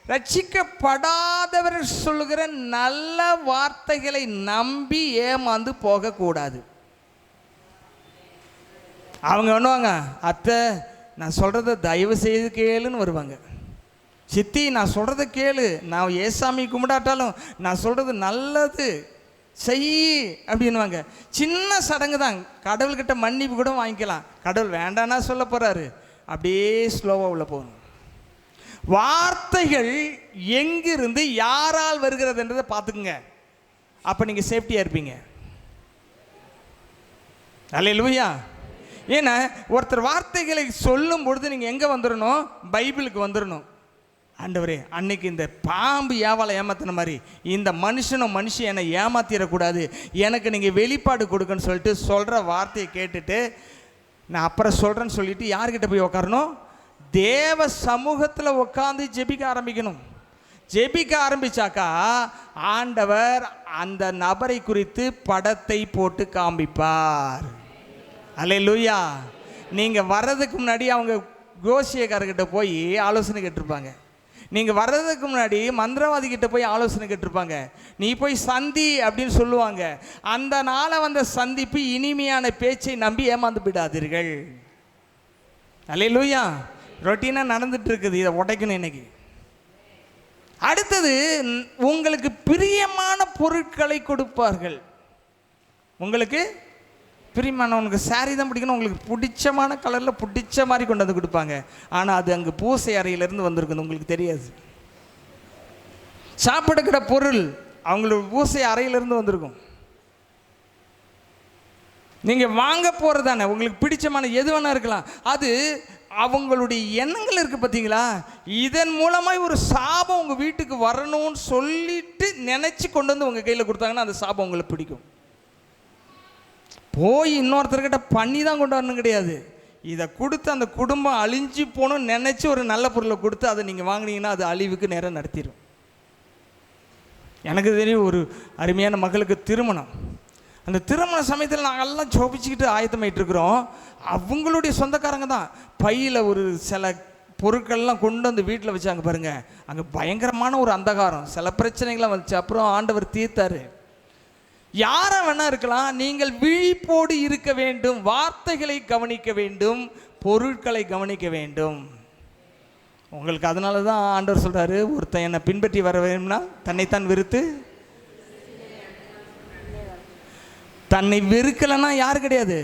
ரட்சிக்கப்படாதவர்கள் சொல்லுகிற நல்ல வார்த்தைகளை நம்பி ஏமாந்து போகக்கூடாது. அவங்க பண்ணுவாங்க, அத்தை நான் சொல்கிறத தயவு செய்து கேளுன்னு வருவாங்க. சித்தி நான் சொல்கிறத கேளு, நான் ஏசாமி கும்பிடாட்டாலும் நான் சொல்கிறது நல்லது செய் அப்படின்வாங்க. சின்ன சடங்கு தான், கடவுள்கிட்ட மன்னிப்பு கூட வாங்கிக்கலாம். கடவுள் வேண்டான்னா சொல்ல போகிறாரு, அப்படியே ஸ்லோவாக உள்ள போகணும். வார்த்தைகள் எங்கிருந்து யாரால் வருகிறதுன்றதை பார்த்துக்குங்க. அப்போ நீங்கள் சேஃப்டியாக இருப்பீங்க. அல்லேலூயா. ஏன்னா ஒருத்தர் வார்த்தைகளை சொல்லும் பொழுது நீங்கள் எங்கே வந்துடணும்? பைபிளுக்கு வந்துடணும். ஆண்டவரே, அன்னைக்கு இந்த பாம்பு ஏவாளை ஏமாத்தின மாதிரி இந்த மனுஷனும் மனுஷன் என்னை ஏமாத்திடக்கூடாது, எனக்கு நீங்கள் வெளிப்பாடு கொடுக்கன்னு சொல்லிட்டு சொல்கிற வார்த்தையை கேட்டுட்டு நான் அப்புறம் சொல்கிறேன்னு சொல்லிட்டு யார்கிட்ட போய் உட்காரணும்? தேவ சமூகத்தில் உட்காந்து ஜெபிக்க ஆரம்பிக்கணும். ஜெபிக்க ஆரம்பிச்சாக்கா ஆண்டவர் அந்த நபரை குறித்து படத்தை போட்டு காண்பிப்பார். அல்லேலூயா. நீங்கள் வர்றதுக்கு முன்னாடி அவங்க கோஷியக்காரர்கிட்ட போய் ஆலோசனை கேட்டிருப்பாங்க. நீங்கள் வர்றதுக்கு முன்னாடி மந்திரவாதி கிட்ட போய் ஆலோசனை கேட்டிருப்பாங்க. நீ போய் சந்தி அப்படின்னு சொல்லுவாங்க. அந்த நாளை வந்த சந்திப்பு இனிமையான பேச்சை நம்பி ஏமாந்து விடாதீர்கள். அல்லேலூயா. ரொட்டீனாக நடந்துட்டு இருக்குது. இதை உடைக்கணும் இன்னைக்கு. அடுத்தது, உங்களுக்கு பிரியமான பொருட்களை கொடுப்பார்கள். உங்களுக்கு பிரியமான, உனக்கு சாரி தான் பிடிக்கணும், உங்களுக்கு பிடிச்சமான கலரில் பிடிச்ச மாதிரி கொண்டு வந்து கொடுப்பாங்க. ஆனால் அது அங்கே பூசை அறையிலேருந்து வந்திருக்குது, உங்களுக்கு தெரியாது. சாப்பிடுகிற பொருள் அவங்களோட பூசை அறையிலேருந்து வந்திருக்கும். நீங்கள் வாங்க போகிறது தானே, உங்களுக்கு பிடிச்சமான எது வேணா இருக்கலாம். அது அவங்களுடைய எண்ணங்கள் இருக்குது பார்த்தீங்களா? இதன் மூலமாக ஒரு சாபம் உங்கள் வீட்டுக்கு வரணும்னு சொல்லிட்டு நினச்சி கொண்டு வந்து உங்கள் கையில் கொடுத்தாங்கன்னா அந்த சாபம் உங்களுக்கு பிடிக்கும். போய் இன்னொருத்தர்கிட்ட பண்ணி தான் கொண்டு வரணும் கிடையாது. இதை கொடுத்து அந்த குடும்பம் அழிஞ்சு போகணும்னு நினச்சி ஒரு நல்ல பொருளை கொடுத்து அதை நீங்கள் வாங்கினீங்கன்னா அது அழிவுக்கு நேரம் நடத்திடும். எனக்கு தெரியும் ஒரு அருமையான மகளுக்கு திருமணம். அந்த திருமண சமயத்தில் நாங்கள்லாம் ஜோபிச்சுக்கிட்டு ஆயத்தமாயிட்டுருக்குறோம். அவங்களுடைய சொந்தக்காரங்க தான் பையில் ஒரு சில பொருட்கள்லாம் கொண்டு வந்து வீட்டில் வச்சாங்க பாருங்கள். அங்கே பயங்கரமான ஒரு அந்தகாரம், சில பிரச்சனைகள்லாம் வந்துச்சு. அப்புறம் ஆண்டவர் தீர்த்தார். யாரை வேணா இருக்கலாம், நீங்கள் விழிப்போடு இருக்க வேண்டும், வார்த்தைகளை கவனிக்க வேண்டும், பொருட்களை கவனிக்க வேண்டும். உங்களுக்கு அதனால தான் ஆண்டவர் சொல்கிறாரு, ஒருத்தன் என்னை பின்பற்றி வர வேணும்னா தன்னைத்தான் வெறுத்து. தன்னை வெறுக்கலைன்னா யாரு கிடையாது.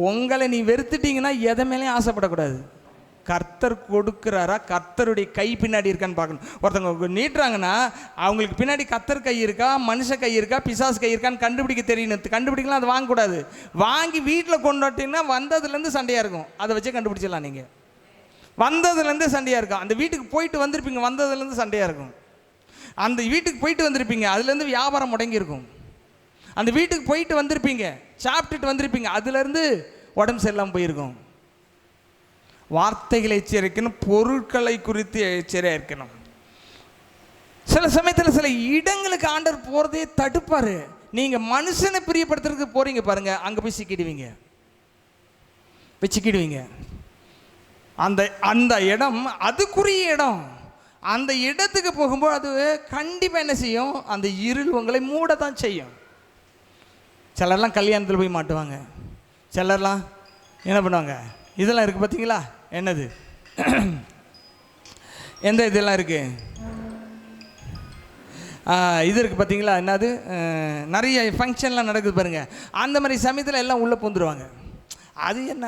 உங்களை நீ வெறுத்துட்டீங்கன்னா எதை மேலேயும் ஆசைப்படக்கூடாது. கர்த்தர் கொடுக்குறாரா, கர்த்தருடைய கை பின்னாடி இருக்கான்னு பார்க்கணும். ஒருத்தவங்க நீட்டுறாங்கன்னா அவங்களுக்கு பின்னாடி கர்த்தர் கை இருக்கா, மனுஷ கை இருக்கா, பிசாசு கை இருக்கான்னு கண்டுபிடிக்க தெரியணும். கண்டுபிடிக்கலாம், அதை வாங்கக்கூடாது. வாங்கி வீட்டில் கொண்டாட்டிங்கன்னா வந்ததுலேருந்து சண்டையாக இருக்கும். அதை வச்சு கண்டுபிடிச்சிடலாம். நீங்கள் வந்ததுலேருந்து சண்டையாக இருக்கும். அந்த வீட்டுக்கு போயிட்டு வந்திருப்பீங்க, வந்ததுலேருந்து சண்டையாக இருக்கும். அந்த வீட்டுக்கு போயிட்டு வந்திருப்பீங்க, அதுலேருந்து வியாபாரம் முடங்கியிருக்கும். அந்த வீட்டுக்கு போயிட்டு வந்திருப்பீங்க, சாப்பிட்டுட்டு வந்திருப்பீங்க, அதுலேருந்து உடம்பு சரியில்லாமல் போயிருக்கும். வார்த்தைகளை எச்சரிக்கணும், பொருட்களை குறித்து எச்சரிக்கையாக இருக்கணும். சில சமயத்தில் சில இடங்களுக்கு ஆண்டவர் போகிறதே தடுப்பார். நீங்கள் மனுஷனை பிரியப்படுத்துறதுக்கு போகிறீங்க பாருங்க, அங்கே போய் சிக்கிடுவீங்க. அந்த அந்த இடம் அதுக்குரிய இடம். அந்த இடத்துக்கு போகும்போது அது கண்டிப்பாக என்ன செய்யும்? அந்த இருள் உங்களை மூட தான் செய்யும். சிலர்லாம் கல்யாணத்தில் போய் மாட்டுவாங்க, சிலர்லாம் என்ன பண்ணுவாங்க, இதெல்லாம் இருக்குது பார்த்தீங்களா? என்னது எந்த இதெல்லாம் இருக்குது, இது இருக்குது பார்த்தீங்களா? என்னது, நிறைய ஃபங்க்ஷன்லாம் நடக்குது பாருங்கள். அந்த மாதிரி சமயத்தில் எல்லாம் உள்ளே பூந்துருவாங்க. அது என்ன,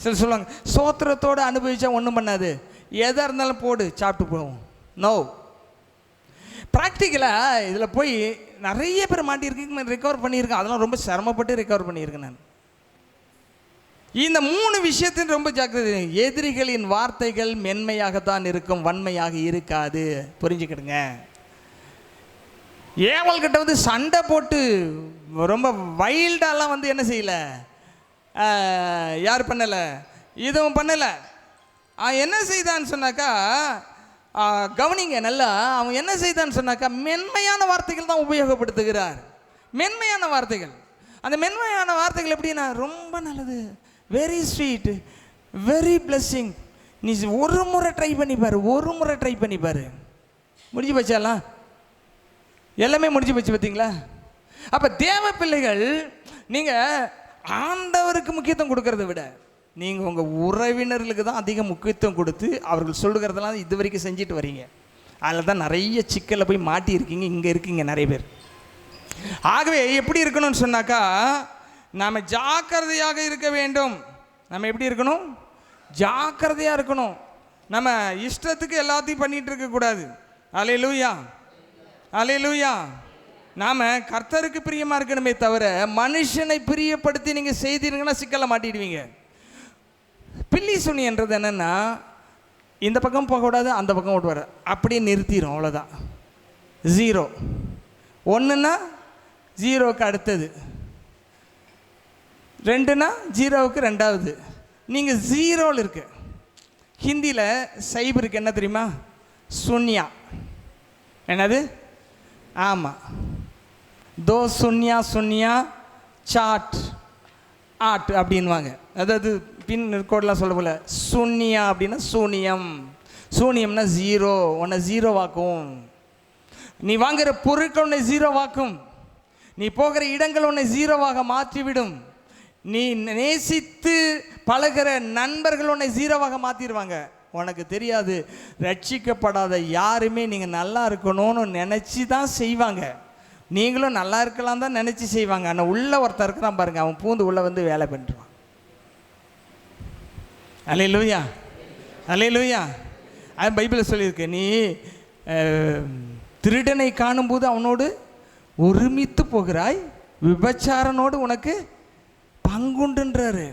சில சொல்லுவாங்க சோத்திரத்தோடு அனுபவிச்சா ஒன்றும் பண்ணாது, எதாக இருந்தாலும் போடு சாப்பிட்டு போவோம். நோ, ப்ராக்டிக்கலாக இதில் போய் நிறைய பேர் மாட்டியிருக்கேன், ரெக்கவர் பண்ணியிருக்கேன். அதெல்லாம் ரொம்ப சிரமப்பட்டு ரெக்கவர் பண்ணியிருக்கேன் நான். இந்த 3 விஷயத்தின் ரொம்ப ஜாக்கிரதை. எதிரிகளின் வார்த்தைகள் மென்மையாகத்தான் இருக்கும், வன்மையாக இருக்காது. புரிஞ்சுக்கிடுங்க. ஏவல்கிட்ட வந்து சண்டை போட்டு ரொம்ப வைல்டாலாம் வந்து என்ன செய்யலை, யார் பண்ணலை, இதுவும் பண்ணலை. என்ன செய்தான்னு சொன்னாக்கா, கவனிங்க நல்லா, அவன் என்ன செய்தான்னு சொன்னாக்கா மென்மையான வார்த்தைகள் தான் உபயோகப்படுத்துகிறார். மென்மையான வார்த்தைகள். அந்த மென்மையான வார்த்தைகள் எப்படின்னா, ரொம்ப நல்லது, வெரி ஸ்வீட், வெரி பிளஸ்ஸிங். நீ ஒரு முறை ட்ரை பண்ணிப்பாரு, முடிஞ்சு போச்சாலாம், எல்லாமே முடிஞ்சு போச்சு. பார்த்தீங்களா? அப்போ தேவ பிள்ளைகள், நீங்கள் ஆண்டவருக்கு முக்கியத்துவம் கொடுக்கறத விட நீங்கள் உங்கள் உறவினர்களுக்கு தான் அதிக முக்கியத்துவம் கொடுத்து அவர்கள் சொல்லுகிறதெல்லாம் இது வரைக்கும் செஞ்சுட்டு வரீங்க. அதில் தான் நிறைய சிக்கலில் போய் மாட்டியிருக்கீங்க. இங்கே இருக்கீங்க நிறைய பேர். ஆகவே எப்படி இருக்கணும்னு சொன்னாக்கா, நாம் ஜாக்கிரதையாக இருக்க வேண்டும். நம்ம எப்படி இருக்கணும்? ஜாக்கிரதையாக இருக்கணும். நம்ம இஷ்டத்துக்கு எல்லாத்தையும் பண்ணிட்டு இருக்கக்கூடாது. அல்லேலூயா, அல்லேலூயா. நாம் கர்த்தருக்கு பிரியமாக இருக்கணுமே தவிர மனுஷனை பிரியப்படுத்தி நீங்கள் செய்தீங்கன்னா சிக்கலை மாட்டிடுவீங்க. பில்லி சுனின்றது என்னென்னா, இந்த பக்கம் போகக்கூடாது, அந்த பக்கம் ஓட்டு வர, அப்படியே நிறுத்திடும், அவ்வளோதான். 0 1ன்னா 0க்கு அடுத்தது, 2ன்னா 0க்கு 2வது. நீங்கள் 0ல் இருக்கு. ஹிந்தியில் சைபருக்கு என்ன தெரியுமா? சுன்யா. என்னது? ஆமாம், 2 சுன்யா சுன்யா சாட் ஆட் அப்படின்வாங்க. அதாவது பின் கோடெலாம் சொல்ல போல. சூன்யா அப்படின்னா சூனியம். சூனியம்னா 0, உன்னை 0 ஆக்கும். நீ வாங்குகிற பொருட்கள் உன்னை 0 ஆக்கும். நீ போகிற இடங்கள் உன்னை 0வாக மாற்றிவிடும். நீ நேசித்து பழகிற நண்பர்கள் உன்னை 0வாக மாற்றிடுவாங்க. உனக்கு தெரியாது, ரட்சிக்கப்படாத யாருமே நீங்கள் நல்லா இருக்கணும்னு நினச்சி தான் செய்வாங்க. நீங்களும் நல்லா இருக்கலாம் தான் நினச்சி செய்வாங்க. ஆனால் உள்ளே ஒருத்தர் இருக்கிறான் பாருங்க, அவன் பூந்து உள்ளே வந்து வேலை பண்ணிடுவான். அல்லேலூயா, அல்லேலூயா. அது பைபிளில் சொல்லியிருக்கு, நீ திருடனை காணும்போது அவனோடு ஒருமித்து போகிறாய், விபச்சாரனோடு உனக்கு பங்குண்டுன்றாரு.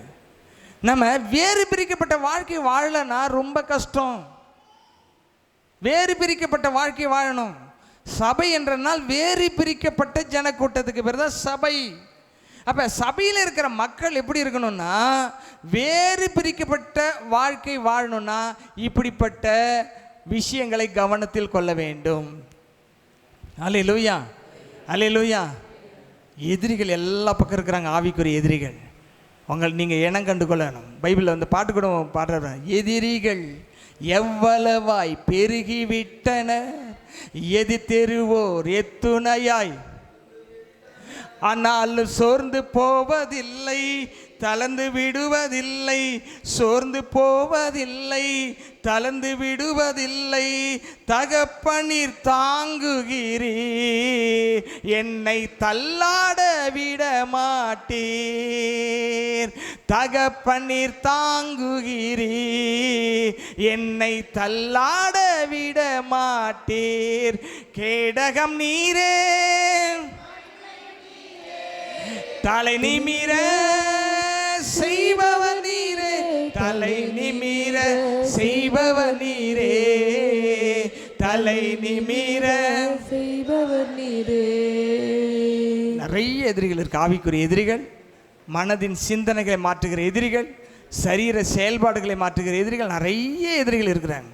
நம்ம வேறு பிரிக்கப்பட்ட வாழ்க்கை வாழலன்னா ரொம்ப கஷ்டம். வேறு பிரிக்கப்பட்ட வாழ்க்கை வாழணும். சபை என்றனால் வேறு பிரிக்கப்பட்ட ஜனக்கூட்டத்துக்கு பேர் தான் சபை. அப்போ சபையில் இருக்கிற மக்கள் எப்படி இருக்கணும்னா, வேறு பிரிக்கப்பட்ட வாழ்க்கை வாழணும்னா இப்படிப்பட்ட விஷயங்களை கவனத்தில் கொள்ள வேண்டும். அல்லேலூயா, அல்லேலூயா. எதிரிகள் எல்லா பக்கம் இருக்கிறாங்க, ஆவிக்குரிய எதிரிகள். நீங்கள் இனம் கண்டு கொள்ளணும். பைபிளில் வந்து பாட்டு கூட பாடுற, எதிரிகள் எவ்வளவாய் பெருகிவிட்டனர், எதி தெருவோர் எத்துணையாய், ஆனால் சோர்ந்து போவதில்லை, தளர்ந்து விடுவதில்லை, சோர்ந்து போவதில்லை, தளர்ந்து விடுவதில்லை. தகப்பனீர் தாங்குகிறீர், என்னை தள்ளாட விட மாட்டீர். தகப்பனீர் தாங்குகிறீர், என்னை தள்ளாட விட மாட்டீர். கேடகம் நீரே, தலை நிமிர செய்பவர் நீரே, தலை நிமிர செய்பவர் நீரே, தலை நிமிர செய்பவர் நீரே. நிறைய எதிரிகள் இருக்கு. ஆவிக்குரிய எதிரிகள், மனதின் சிந்தனைகளை மாற்றுகிற எதிரிகள், சரீர செயல்பாடுகளை மாற்றுகிற எதிரிகள், நிறைய எதிரிகள் இருக்கிறாங்க.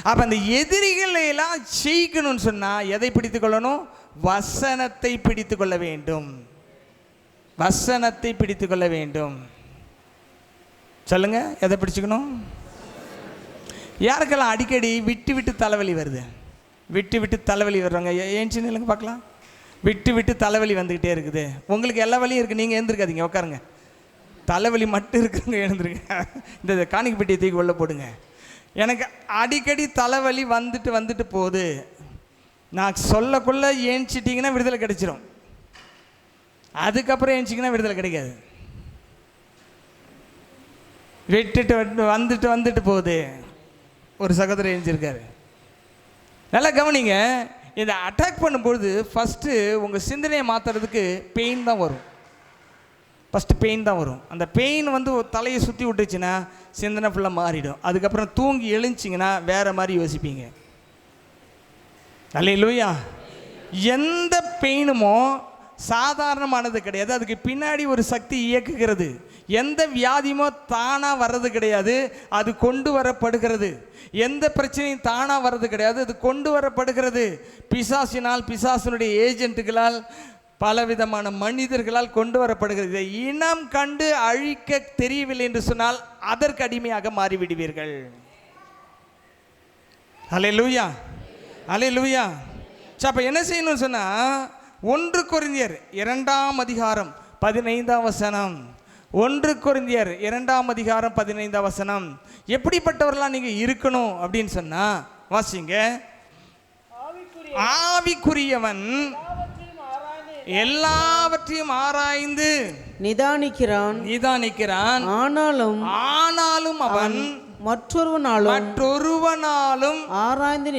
அப்போ அந்த எதிரிகளை எல்லாம் ஜெயிக்கணும்னு சொன்னால் எதை பிடித்து கொள்ளணும்? வசனத்தை பிடித்து கொள்ள வேண்டும். வசனத்தை பிடித்து கொள்ள வேண்டும். சொல்லுங்க, எதை பிடிச்சுக்கணும்? யாருக்கெல்லாம் அடிக்கடி விட்டு விட்டு தலைவலி வருது? விட்டு விட்டு தலைவலி வர்றாங்க, ஏன் சின்ன இல்லைங்க பார்க்கலாம். விட்டு விட்டு தலைவலி வந்துக்கிட்டே இருக்குது. உங்களுக்கு எல்லா வலியும் இருக்குது, நீங்கள் எழுந்திருக்காதீங்க, உட்காருங்க. தலைவலி மட்டும் இருக்குங்க, எழுந்துருங்க. இந்த காணிக்கை பெட்டியை தூக்கி உள்ள போடுங்க. எனக்கு அடிக்கடி தலைவலி வந்துட்டு போகுது. நான் சொல்லக்குள்ள ஏஞ்சிட்டிங்கன்னா விடுதலை கிடைச்சிரும். அதுக்கப்புறம் ஏஞ்சிங்கன்னா விடுதலை கிடைக்காது. விட்டுட்டு வந்துட்டு போகுது. ஒரு சகோதரர் எழுந்திருக்காரு. நல்லா கவனிங்க. இதை அட்டாக் பண்ணும்பொழுது ஃபஸ்ட்டு உங்கள் சிந்தனையை மாற்றுறதுக்கு பெயின் தான் வரும். ஃபஸ்ட்டு பெயின் தான் வரும். அந்த பெயின் வந்து தலையை சுற்றி விட்டுச்சுன்னா சிந்தனை ஃபுல்லாக மாறிடும். அதுக்கப்புறம் தூங்கி எழுந்திச்சிங்கன்னா வேறு மாதிரி யோசிப்பீங்க. அல்லேலூயா. எந்த பெயினுமோ சாதாரணமானது கிடையாது. அதுக்கு பின்னாடி ஒரு சக்தி இயக்குகிறது. எந்த வியாதியுமோ தானாக வர்றது கிடையாது, அது கொண்டு வரப்படுகிறது. எந்த பிரச்சனையும் தானாக வர்றது கிடையாது, அது கொண்டு வரப்படுகிறது. பிசாசினால், பிசாசினுடைய ஏஜென்ட்டுகளால், பலவிதமான மனிதர்களால் கொண்டு வரப்படுகிறது. இதை இனம் கண்டு அழிக்க தெரியவில்லை என்று சொன்னால் அதற்கு அடிமையாக மாறிவிடுவீர்கள். அல்லேலூயா, அல்லேலூயா. அப்போ என்ன செய்யணும்னு சொன்னால், 1 கொரிந்தியர் 2ஆம் அதிகாரம் 15ஆம் வசனம். 1 கொரிந்தியர் 2ஆம் அதிகாரம் 15ஆம் வசனம். எப்படிப்பட்டவர்களாக நீங்கள் இருக்கணும் அப்படின்னு சொன்னால் வாசிங்க. ஆவிக்குரியவன் எல்லாவற்றையும் ஆராய்ந்து நிதானிக்கிறான். ஆனாலும் அவன் மற்றொருவனாலும் ஆராய்ந்து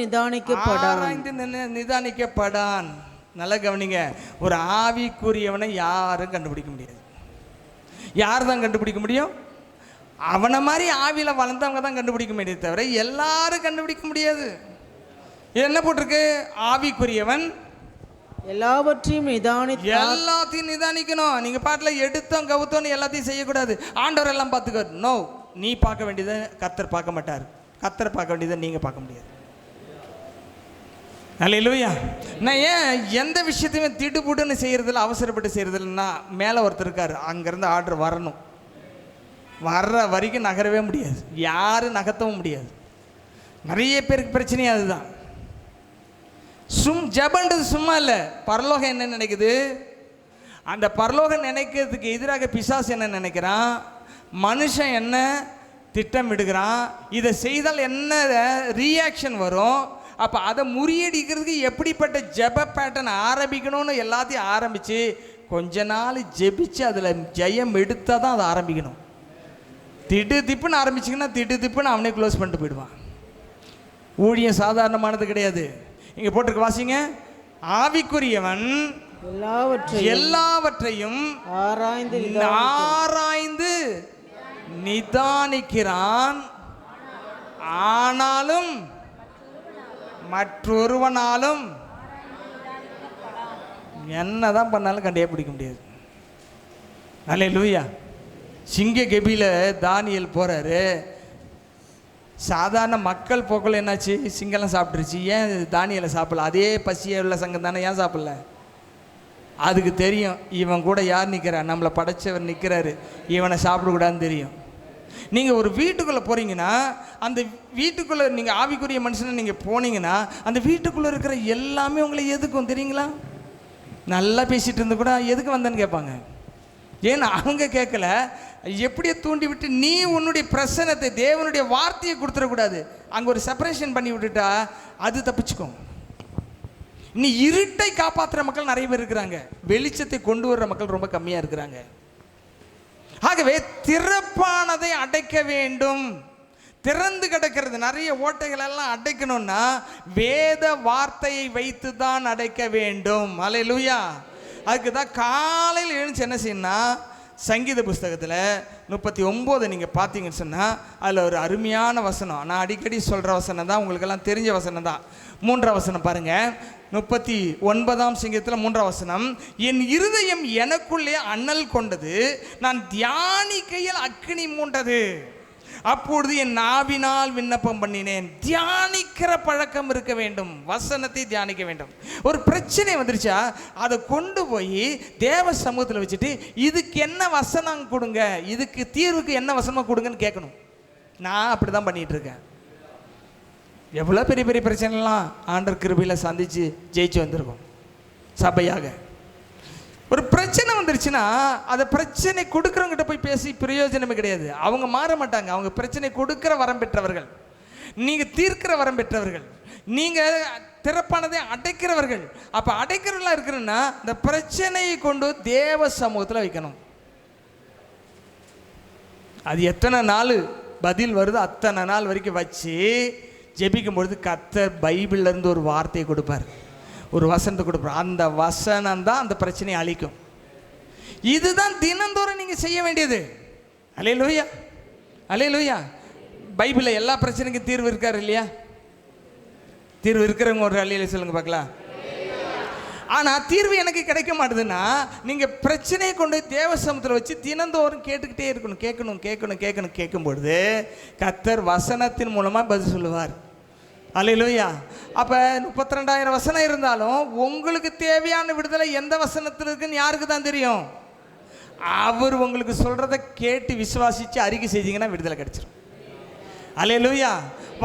நிதானிக்கப்படான். நல்ல கவனிங்க, ஒரு ஆவிக்குரியவனை யாரும் கண்டுபிடிக்க முடியாது. யார் தான் கண்டுபிடிக்க முடியும்? அவனை மாதிரி ஆவியில் வளர்ந்தவங்க தான் கண்டுபிடிக்க முடியாது, தவிர எல்லாரும் கண்டுபிடிக்க முடியாது. என்ன போட்டிருக்கு? ஆவிக்குரியவன் எல்லாவற்றையும் நிதானிக்கணும். நீங்க பாட்டில் எடுத்தோம் கவுத்தோன்னு எல்லாத்தையும் செய்யக்கூடாது. ஆண்டவர் எல்லாம் பார்த்துக்க. நோ, நீ பார்க்க வேண்டியதை கர்த்தர் பார்க்க மாட்டார். கர்த்தர் பார்க்க வேண்டியதை நீங்க பார்க்க முடியாது. அல்லேலூயா. நான் ஏன் எந்த விஷயத்தையுமே திடுபுடுன்னு செய்யறதில்ல, அவசரப்பட்டு செய்யறதில்லைன்னா, மேலே ஒருத்தர் இருக்காரு, அங்கேருந்து ஆர்டர் வரணும். வர்ற வரைக்கும் நகரவே முடியாது, யாரும் நகர்த்தவும் முடியாது. நிறைய பேருக்கு பிரச்சனையே அதுதான். ஜபன்றது சும்மா இல்லை. பரலோகம் என்ன நினைக்குது? அந்த பரலோகம் நினைக்கிறதுக்கு எதிராக பிசாசு என்ன நினைக்கிறான்? மனுஷன் என்ன திட்டமிடுகிறான்? இதை செய்தால் என்ன ரியாக்ஷன் வரும்? அப்போ அதை முறியடிக்கிறதுக்கு எப்படிப்பட்ட ஜப பேட்டர்ன் ஆரம்பிக்கணும்னு எல்லாத்தையும் ஆரம்பித்து கொஞ்ச நாள் ஜெபிச்சு அதில் ஜெயம் எடுத்தால் தான் அதை ஆரம்பிக்கணும். திடு திப்புன்னு ஆரம்பிச்சிங்கன்னா திடு திப்புன்னு அவனே க்ளோஸ் பண்ணிட்டு போயிடுவான். ஊழியம் சாதாரணமானது கிடையாது. இங்கே போட்டிருக்கு, வாசிங்க. ஆவிக்குரியவன் எல்லாவற்றையும் ஆராய்ந்து நிதானிக்கிறான், ஆனாலும் மற்றொருவனாலும் என்னதான் பண்ணாலும் கண்டே பிடிக்க முடியாது. அல்லேலூயா. சிங்க கெபியில் தானியேல் போறாரு. சாதாரண மக்கள் போக்குள்ள என்னாச்சு? சிங்கெல்லாம் சாப்பிட்டுருச்சு. ஏன் தானியேலை சாப்பிடல? அதே பசியே உள்ள சங்கம் தானே, ஏன் சாப்பிடல? அதுக்கு தெரியும் இவன் கூட யார் நிற்கிறா, நம்மளை படைச்சவர் நிற்கிறாரு, இவனை சாப்பிடக்கூடாதுன்னு தெரியும். நீங்கள் ஒரு வீட்டுக்குள்ளே போகிறீங்கன்னா, அந்த வீட்டுக்குள்ளே நீங்கள் ஆவிக்குரிய மனுஷனை நீங்கள் போனீங்கன்னா, அந்த வீட்டுக்குள்ளே இருக்கிற எல்லாமே உங்களை எதுக்கும் தெரியுங்களா? நல்லா பேசிகிட்டு இருந்து கூட எதுக்கு வந்தேன்னு கேட்பாங்க. ஏன்னா அவங்க கேட்கல. எப்படியே தூண்டி விட்டு நீ உன்னுடைய பிரசனத்தை, தேவனுடைய வார்த்தையை கொடுத்துடக்கூடாது. அங்கே ஒரு செப்பரேஷன் பண்ணி விட்டுட்டா அது தப்பிச்சுக்கும். நீ இருட்டை காப்பாற்றுற மக்கள் நிறைய பேர் இருக்கிறாங்க, வெளிச்சத்தை கொண்டு வர்ற மக்கள் ரொம்ப கம்மியாக இருக்கிறாங்க. ஆகவே திறப்பானதை அடைக்க வேண்டும். திறந்து கிடக்கிறது நிறைய ஓட்டைகள் எல்லாம் அடைக்கணும்னா வேத வார்த்தையை வைத்து தான் அடைக்க வேண்டும். அல்லேலூயா. அதுக்கு தான் காலையில் எழுந்து என்ன செய்யணும்னா, சங்கீத புஸ்தகத்தில் 39 நீங்கள் பார்த்தீங்கன்னு சொன்னால் அதில் ஒரு அருமையான வசனம், நான் அடிக்கடி சொல்கிற வசனம் தான், உங்களுக்கெல்லாம் தெரிஞ்ச வசனம் தான். 3ஆம் வசனம் பாருங்கள். 39ஆம் சங்கீதத்தில் 3ஆம் வசனம், என் இருதயம் எனக்குள்ளே அனல் கொண்டது, நான் தியானிக்கையில் அக்கினி மூண்டது, அப்பொழுது என் நாவினால் விண்ணப்பம் பண்ணினேன். தியானிக்கிற பழக்கம் இருக்க வேண்டும், வசனத்தை தியானிக்க வேண்டும். ஒரு பிரச்சனை வந்துருச்சா அதை கொண்டு போய் தேவ சமூகத்தில் வச்சுட்டு இதுக்கு என்ன வசனம் கொடுங்க, இதுக்கு தீர்வுக்கு என்ன வசனமாக கொடுங்கன்னு கேட்கணும். நான் அப்படி தான் பண்ணிகிட்டு இருக்கேன். எவ்வளோ பெரிய பெரிய பிரச்சனைலாம் ஆண்டவர் கிருபையில் சந்தித்து ஜெயிச்சு வந்திருக்கோம். சபையாக ஒரு பிரச்சனை வந்துருச்சுன்னா அதை பிரச்சனை கொடுக்குறவங்கிட்ட போய் பேசி பிரயோஜனமே கிடையாது. அவங்க மாற மாட்டாங்க. அவங்க பிரச்சனை கொடுக்குற வரம் பெற்றவர்கள், நீங்கள் தீர்க்கிற வரம் பெற்றவர்கள், நீங்கள் திறப்பானதை அடைக்கிறவர்கள். அப்போ அடைக்கிறவர்களாக இருக்கிறன்னா இந்த பிரச்சனையை கொண்டு தேவ சமூகத்தில் வைக்கணும். அது எத்தனை நாள் பதில் வருதோ அத்தனை நாள் வரைக்கும் வச்சு ஜெபிக்கும் பொழுது கர்த்தர் பைபிள்லேருந்து ஒரு வார்த்தையை கொடுப்பார், ஒரு வசனத்தை கொடுப்பார். அந்த வசனம் தான் அந்த பிரச்சனையை அழிக்கும். இதுதான் தினந்தோறும் நீங்கள் செய்ய வேண்டியது. அல்லேலூயா, அல்லேலூயா. பைபிளில் எல்லா பிரச்சனைக்கும் தீர்வு இருக்கார் இல்லையா? தீர்வு இருக்கிறவங்க ஒரு அல்லேலூயா சொல்லுங்க பார்க்கலாம். ஆனால் தீர்வு எனக்கு கிடைக்க மாட்டுதுன்னா நீங்கள் பிரச்சனையை கொண்டு தேவ சமூகத்தில் வச்சு தினந்தோறும் கேட்டுக்கிட்டே இருக்கணும். கேட்கணும் கேட்கணும் கேட்கணும். கேட்கும்பொழுது கர்த்தர் வசனத்தின் மூலமாக பதில் சொல்லுவார். அல்லேலூயா. அப்போ 32,000 வசனம் இருந்தாலும் உங்களுக்கு தேவையான விடுதலை எந்த வசனத்தில் இருக்குன்னு யாருக்கு தான் தெரியும்? அவர் உங்களுக்கு சொல்கிறத கேட்டு விசுவாசித்து அறிக்கை செஞ்சீங்கன்னா விடுதலை கிடைச்சிடும். அல்லேலூயா.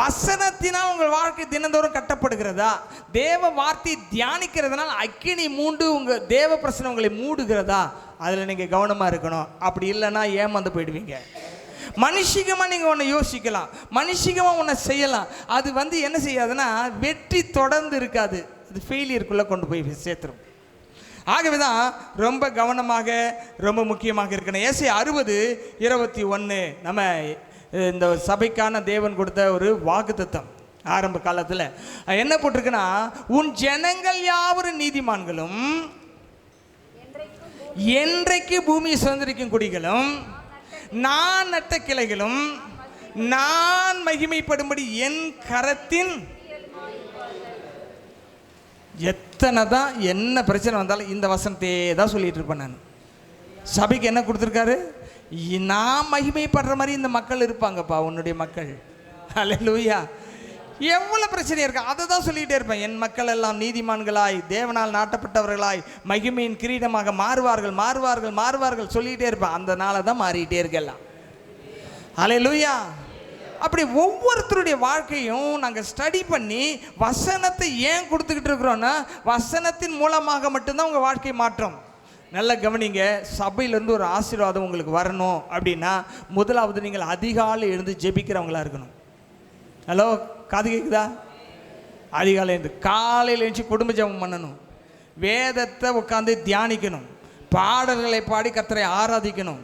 வசனத்தினால் உங்கள் வாழ்க்கை தினந்தோறும் கட்டப்படுகிறதா? தேவ வார்த்தை தியானிக்கிறதுனால அக்கினி மூண்டு உங்கள் தேவ பிரச்சனை உங்களை மூடுகிறதா? அதில் நீங்கள் கவனமாக இருக்கணும். அப்படி இல்லைன்னா ஏமாந்து போயிடுவீங்க. மனுஷிகமாக நீங்கள் ஒன்று யோசிக்கலாம், மனுஷிகமாக ஒன்று செய்யலாம். அது என்ன செய்யாதுன்னா வெற்றி தொடர்ந்து இருக்காது, அது ஃபெயிலியருக்குள்ளே கொண்டு போய் சேர்த்துரும். ஆகவே தான் ரொம்ப கவனமாக ரொம்ப முக்கியமாக இருக்கணும். ஏசாயா 60:21 நம்ம இந்த சபைக்கான தேவன் கொடுத்த ஒரு வாக்குத்தத்தம். ஆரம்ப காலத்தில் என்ன போட்டிருக்குன்னா, உன் ஜனங்கள் யாவரும் நீதிமான்களும் என்றைக்கு பூமியை சுதந்திரிக்கும் குடிகளும் நான் நட்ட கிளைகளும் நான் மகிமைப்படும்படி என் கரத்தின். எத்தனை தான் என்ன பிரச்சனை வந்தாலும் இந்த வசனத்தையே தான் சொல்லிட்டு இருப்பேன் நான். சபைக்கு என்ன கொடுத்துருக்காரு? நான் மகிமைப்படுற மாதிரி இந்த மக்கள் இருப்பாங்கப்பா, உன்னுடைய மக்கள். அல்லேலூயா. எவ்வளோ பிரச்சனை இருக்கு, அதை தான் சொல்லிகிட்டே இருப்பேன். என் மக்கள் எல்லாம் நீதிமான்களாய் தேவனால் நாட்டப்பட்டவர்களாய் மகிமையின் கிரீடமாக மாறுவார்கள் மாறுவார்கள் மாறுவார்கள் சொல்லிகிட்டே இருப்பேன். அந்த நாளை தான் மாறிக்கிட்டே இருக்கலாம். அல்லேலூயா. அப்படி ஒவ்வொருத்தருடைய வாழ்க்கையும் நாங்கள் ஸ்டடி பண்ணி வசனத்தை ஏன் கொடுத்துக்கிட்டு இருக்கிறோன்னா, வசனத்தின் மூலமாக மட்டும்தான் உங்கள் வாழ்க்கை மாற்றம். நல்லா கவனிங்க. சபையிலேருந்து ஒரு ஆசீர்வாதம் உங்களுக்கு வரணும் அப்படின்னா, முதலாவது நீங்கள் அதிகாலை எழுந்து ஜெபிக்கிறவங்களா இருக்கணும். ஹலோ, காது கேட்குதா? அதிகாலை எழுந்து காலையில் எழுந்து குடும்ப ஜெபம் பண்ணணும், வேதத்தை உட்காந்து தியானிக்கணும், பாடல்களை பாடி கர்த்தரை ஆராதிக்கணும்,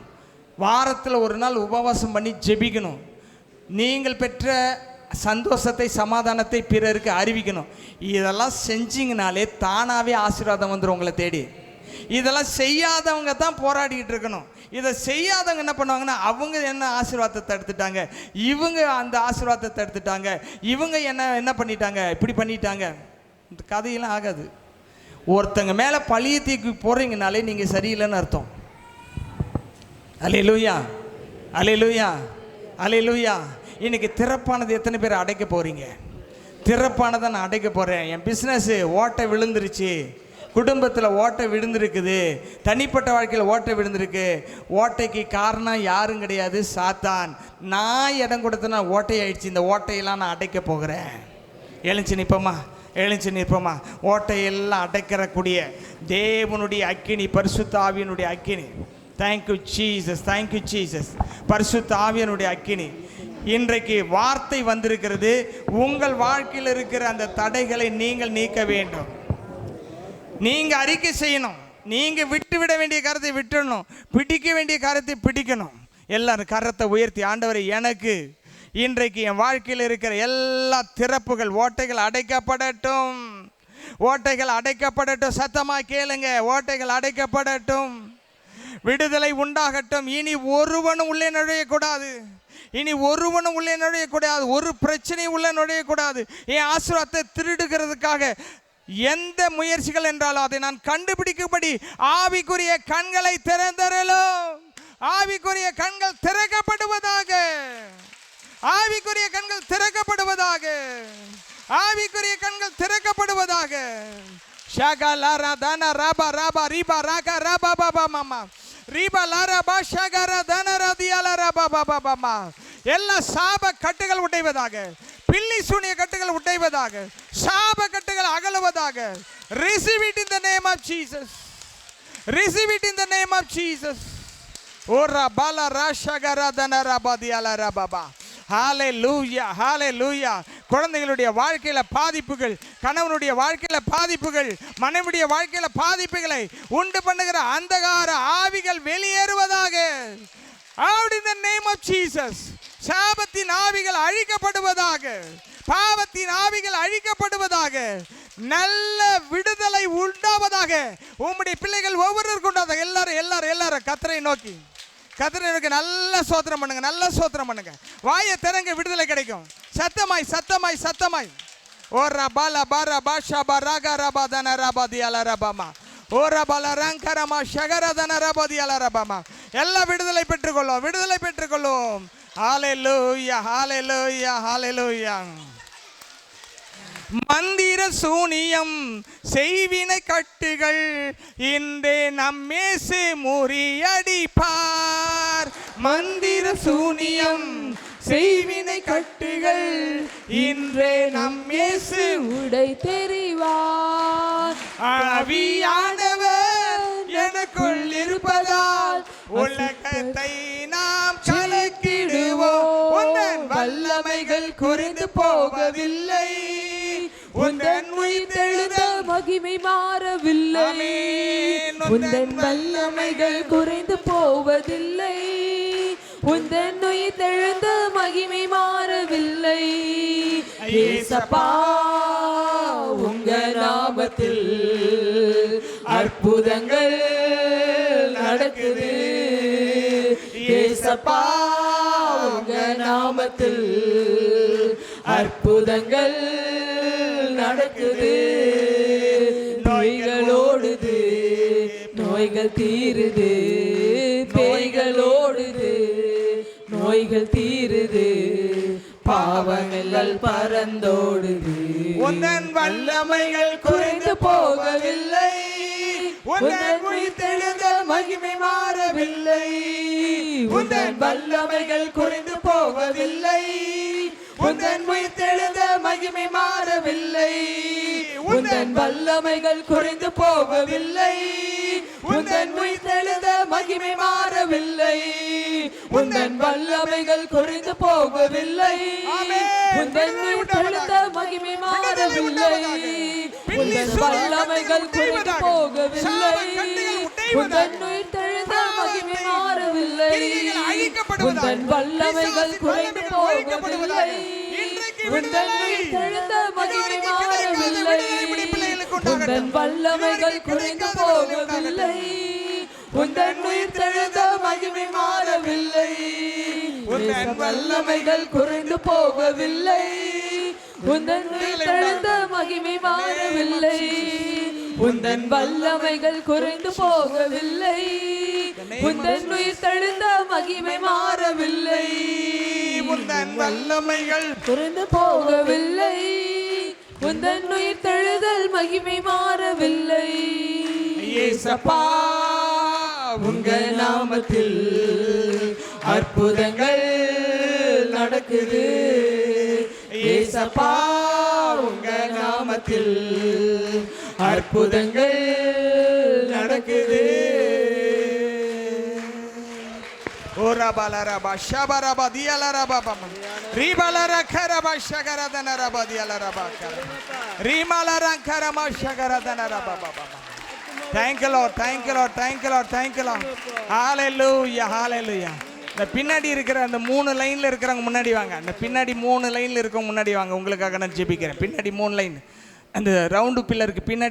வாரத்தில் ஒரு நாள் உபவாசம் பண்ணி ஜெபிக்கணும், நீங்கள் பெற்ற சந்தோஷத்தை சமாதானத்தை பிறருக்கு அறிவிக்கணும். இதெல்லாம் செஞ்சிங்கனாலே தானாகவே ஆசீர்வாதம் வந்துடும் உங்களை தேடி. இதெல்லாம் செய்யாதவங்க தான் போராடிக்கிட்டு இருக்கணும். இதை செய்யாதவங்க என்ன பண்ணுவாங்கன்னா, அவங்க என்ன ஆசீர்வாதத்தை எடுத்துட்டாங்க, இவங்க அந்த ஆசீர்வாதத்தை எடுத்துட்டாங்க, இவங்க என்ன பண்ணிட்டாங்க, இப்படி பண்ணிட்டாங்க. இந்த கதையெல்லாம் ஆகாது. ஒருத்தங்க மேலே பழிய தூக்கி போகிறீங்கனாலே நீங்கள் சரியில்லைன்னு அர்த்தம். அல்லேலூயா, அல்லேலூயா, அல்லேலூயா. இன்னைக்கு திறப்பானது எத்தனை பேர் அடைக்க போகிறீங்க? திறப்பானதை நான் அடைக்க போகிறேன். என் பிஸ்னஸ்ஸு ஓட்டை விழுந்துருச்சு, குடும்பத்தில் ஓட்டை விழுந்திருக்குது, தனிப்பட்ட வாழ்க்கையில் ஓட்டை விழுந்திருக்கு. ஓட்டைக்கு காரணம் யாரும் கிடையாது, சாத்தான். நான் இடம் கொடுத்தனா ஓட்டை ஆயிடுச்சு. இந்த ஓட்டையெல்லாம் நான் அடைக்க போகிறேன். எழுச்சி நிற்போமா, எழுச்சி நிற்போமா. ஓட்டையெல்லாம் அடைக்கிறக்கூடிய தேவனுடைய அக்கினி, பரிசுத்த ஆவியனுடைய அக்கினி. Thank you Jesus, thank you Jesus. பரிசுத்த ஆவியனுடைய அக்கினி. இன்றைக்கு வார்த்தை வந்திருக்கிறது. உங்கள் வாழ்க்கையில் இருக்கிற அந்த தடைகளை நீங்கள் நீக்க வேண்டும். நீங்கள் அறிக்கை செய்யணும். நீங்கள் விட்டு விட வேண்டிய காரியத்தை விட்டுடணும், பிடிக்க வேண்டிய காரியத்தை பிடிக்கணும். எல்லாரும் கரத்தை உயர்த்தி, ஆண்டவரை எனக்கு இன்றைக்கு என் வாழ்க்கையில் இருக்கிற எல்லா திறப்புகள், ஓட்டைகள் அடைக்கப்படட்டும், ஓட்டைகள் அடைக்கப்படட்டும். சத்தமாக கேளுங்க, ஓட்டைகள் அடைக்கப்படட்டும், விடுதலை உண்டாகட்டும். இனி ஒருவனும் உள்ளே நுழையக்கூடாது, இனி ஒருவனும் உள்ளே நுழையக்கூடாது, ஒரு பிரச்சனையும் உள்ளே நுழையக்கூடாது. என் ஆசீர்வாதத்தை திருடுகிறதுக்காக எந்த முயற்சிகள் என்றாலும் அதை நான் கண்டுபிடிக்கும்படி ஆவிக்குரிய கண்களை திறந்தரலும். ஆவிக்குரிய கண்கள் திறக்கப்படுவதாக, ஆவிக்குரிய கண்கள் திறக்கப்படுவதாக, ஆவிக்குரிய கண்கள் திறக்கப்படுவதாக. ஷாகா லாரா தானா ராபா ராபா ரீபா ராகா ராபா பாபா மாமா ரீபா லாரா பா ஷாகா தானா ராதியாலா ராபா பாபா மாமா. எல்லா சாப கட்டுகள் உடைவதாக, பில்லி சூனிய கட்டுகள் உடைவதாக, சாப கட்டுகள் அகலுவதாக. Receive it in the name of Jesus. Receive it in the name of Jesus. Ora bala rashagara danara badiala rababa. ஹalleluya, ஹalleluya. குழந்தைகளுடைய வாழ்க்கையில பாதிப்புகள், கணவனுடைய வாழ்க்கையில பாதிப்புகள், மனைவியுடைய வாழ்க்கையில பாதிப்புகளை உண்டு பண்ணுகிற அந்தகார ஆவிகள் வெளியேறுவதாக. Out in the name of Jesus. சாபத்தின் ஆவிகள் அழிக்கப்படுவதாக, பாவத்தின் ஆவிகள் அழிக்கப்படுவதாக, நல்ல விடுதலை உண்டாவதாக. உம்முடைய பிள்ளைகள் ஒவ்வொருவருக்கும் உண்டாவதாக. எல்லாரும் எல்லாரும் எல்லாரும் கர்த்தரை நோக்கி, கர்த்தரை நோக்கி நல்ல சோத்திரம் பண்ணுங்க, நல்ல சோத்திரம் பண்ணுங்க. வாயை திறங்க, விடுதலை கிடைக்கும். சத்தமாய் சத்தமாய் சத்தமாய். ஓரா பாலா பாரா பாஷா பாராகா ரபா தன ரபா தியால ரபாமா ஓரா பாலா ரங்கரமா ஷகர தன ரபா தியால ரபாமா. எல்லாம் விடுதலை பெற்றுக்கொள்ளும், விடுதலை பெற்றுக்கொள்ளும். ஹalleluya, ஹalleluya, ஹalleluya. மந்திர சூனியம் செய்வினை கட்டுகள் இன்றே நம்மேசு முறியடிப்பார். மந்திர சூனியம் செய்வினை கட்டுகள் இன்றே நம்மேசு உடை தெரிவார். ஆவியானவர் எனக்குள் இருப்பதால் உலகத்தை நாம் கலக்கிடுவோம். உந்தன் வல்லமைகள் குறைந்து போவதில்லை, உந்தன் உயிர்த்தெழுந்த மகிமை மாறவில்லை, உந்தன் வல்லமைகள் குறைந்து போவதில்லை, உந்தன் உயிர் தெழுந்த மகிமை மாறவில்லை. ஏசப்பா உங்க நாமத்தில் அற்புதங்கள் நடக்குது. ஏசப்பா உங்க நாமத்தில் அற்புதங்கள் நடக்குது. நோய்கள் ஓடுது, நோய்கள் தீருது. பேய்கள் ஓடுது, நோய்கள் தீருது. பாவங்கள் பறந்தோடுது. உந்தன் வல்லமைகள் குறைந்து போகவில்லை. உந்தன் உயிர்த்தெழுதல் மகிமை மாறவில்லை. உந்தன் வல்லமைகள் குறைந்து போவதில்லை. உந்தன் உயிர்த்தெழுதல் மகிமை மாறவில்லை. உந்தன் வல்லமைகள் குறைந்து போகவில்லை. உந்தன் உயிர்த்தெழுதல் மகிமை மாறவில்லை. உந்தன் வல்லமைகள் குறைந்து போகவில்லை. உந்தன் உயிர்த்தெழுதல் மகிமை மாறவில்லை. உந்தன் வல்லமைகள் குறைந்து போகவில்லை. உந்தன் உயிர்த்தெழுதல் மகிமை மாறவில்லை. உந்தன் வல்லமைகள் குறைந்து போகவில்லை. உந்தன் உயிர்த்தெழுதல் மகிமை மாறவில்லை. உந்தன் வல்லமைகள் குறைந்து போகவில்லை. உந்தன் உயிர்த்தெழுதல் மகிமை மாறவில்லை. உந்தன் வல்லமைகள் குறைந்து போகவில்லை. உந்தன் உயிர்த்தெழுதல் மகிமை மாறவில்லை. உந்தன் வல்லமைகள் குறைந்து போகவில்லை. உந்தன் உயிர்த்தெழுதல் மகிமை மாறவில்லை. உந்தன் வல்லமைகள் குறைந்து போகவில்லை. உந்தன் உயிர்த்தெழுதல் மகிமை மாறவில்லை. ஏசப்பா உங்க நாமத்தில் அற்புதங்கள் நடக்குது. ஏசப்பா உங்க நாமத்தில் அற்புதங்கள் நடக்குது. ஓரா பாலரபா ஷபரபா தியலரபா பம் ரீபலர கரபா ஷகரதனரபா தியலரபா கர ரீமலர கரமா ஷகரதனரபா Baba. Thank you Lord, thank you Lord, thank you Lord, thank you Lord. Hallelujah, hallelujah. இந்த பின்னாடி இருக்கிற அந்த 3 லைன்ல இருக்கிறவங்க முன்னாடி வாங்க. அந்த பின்னாடி 3 லைன்ல இருக்கவங்க முன்னாடி வாங்க. உங்களுக்காக நான் ஜெபிக்கிறேன். பின்னாடி 3 லைன் அந்த ரவுண்டு பில்லருக்கு பின்னாடி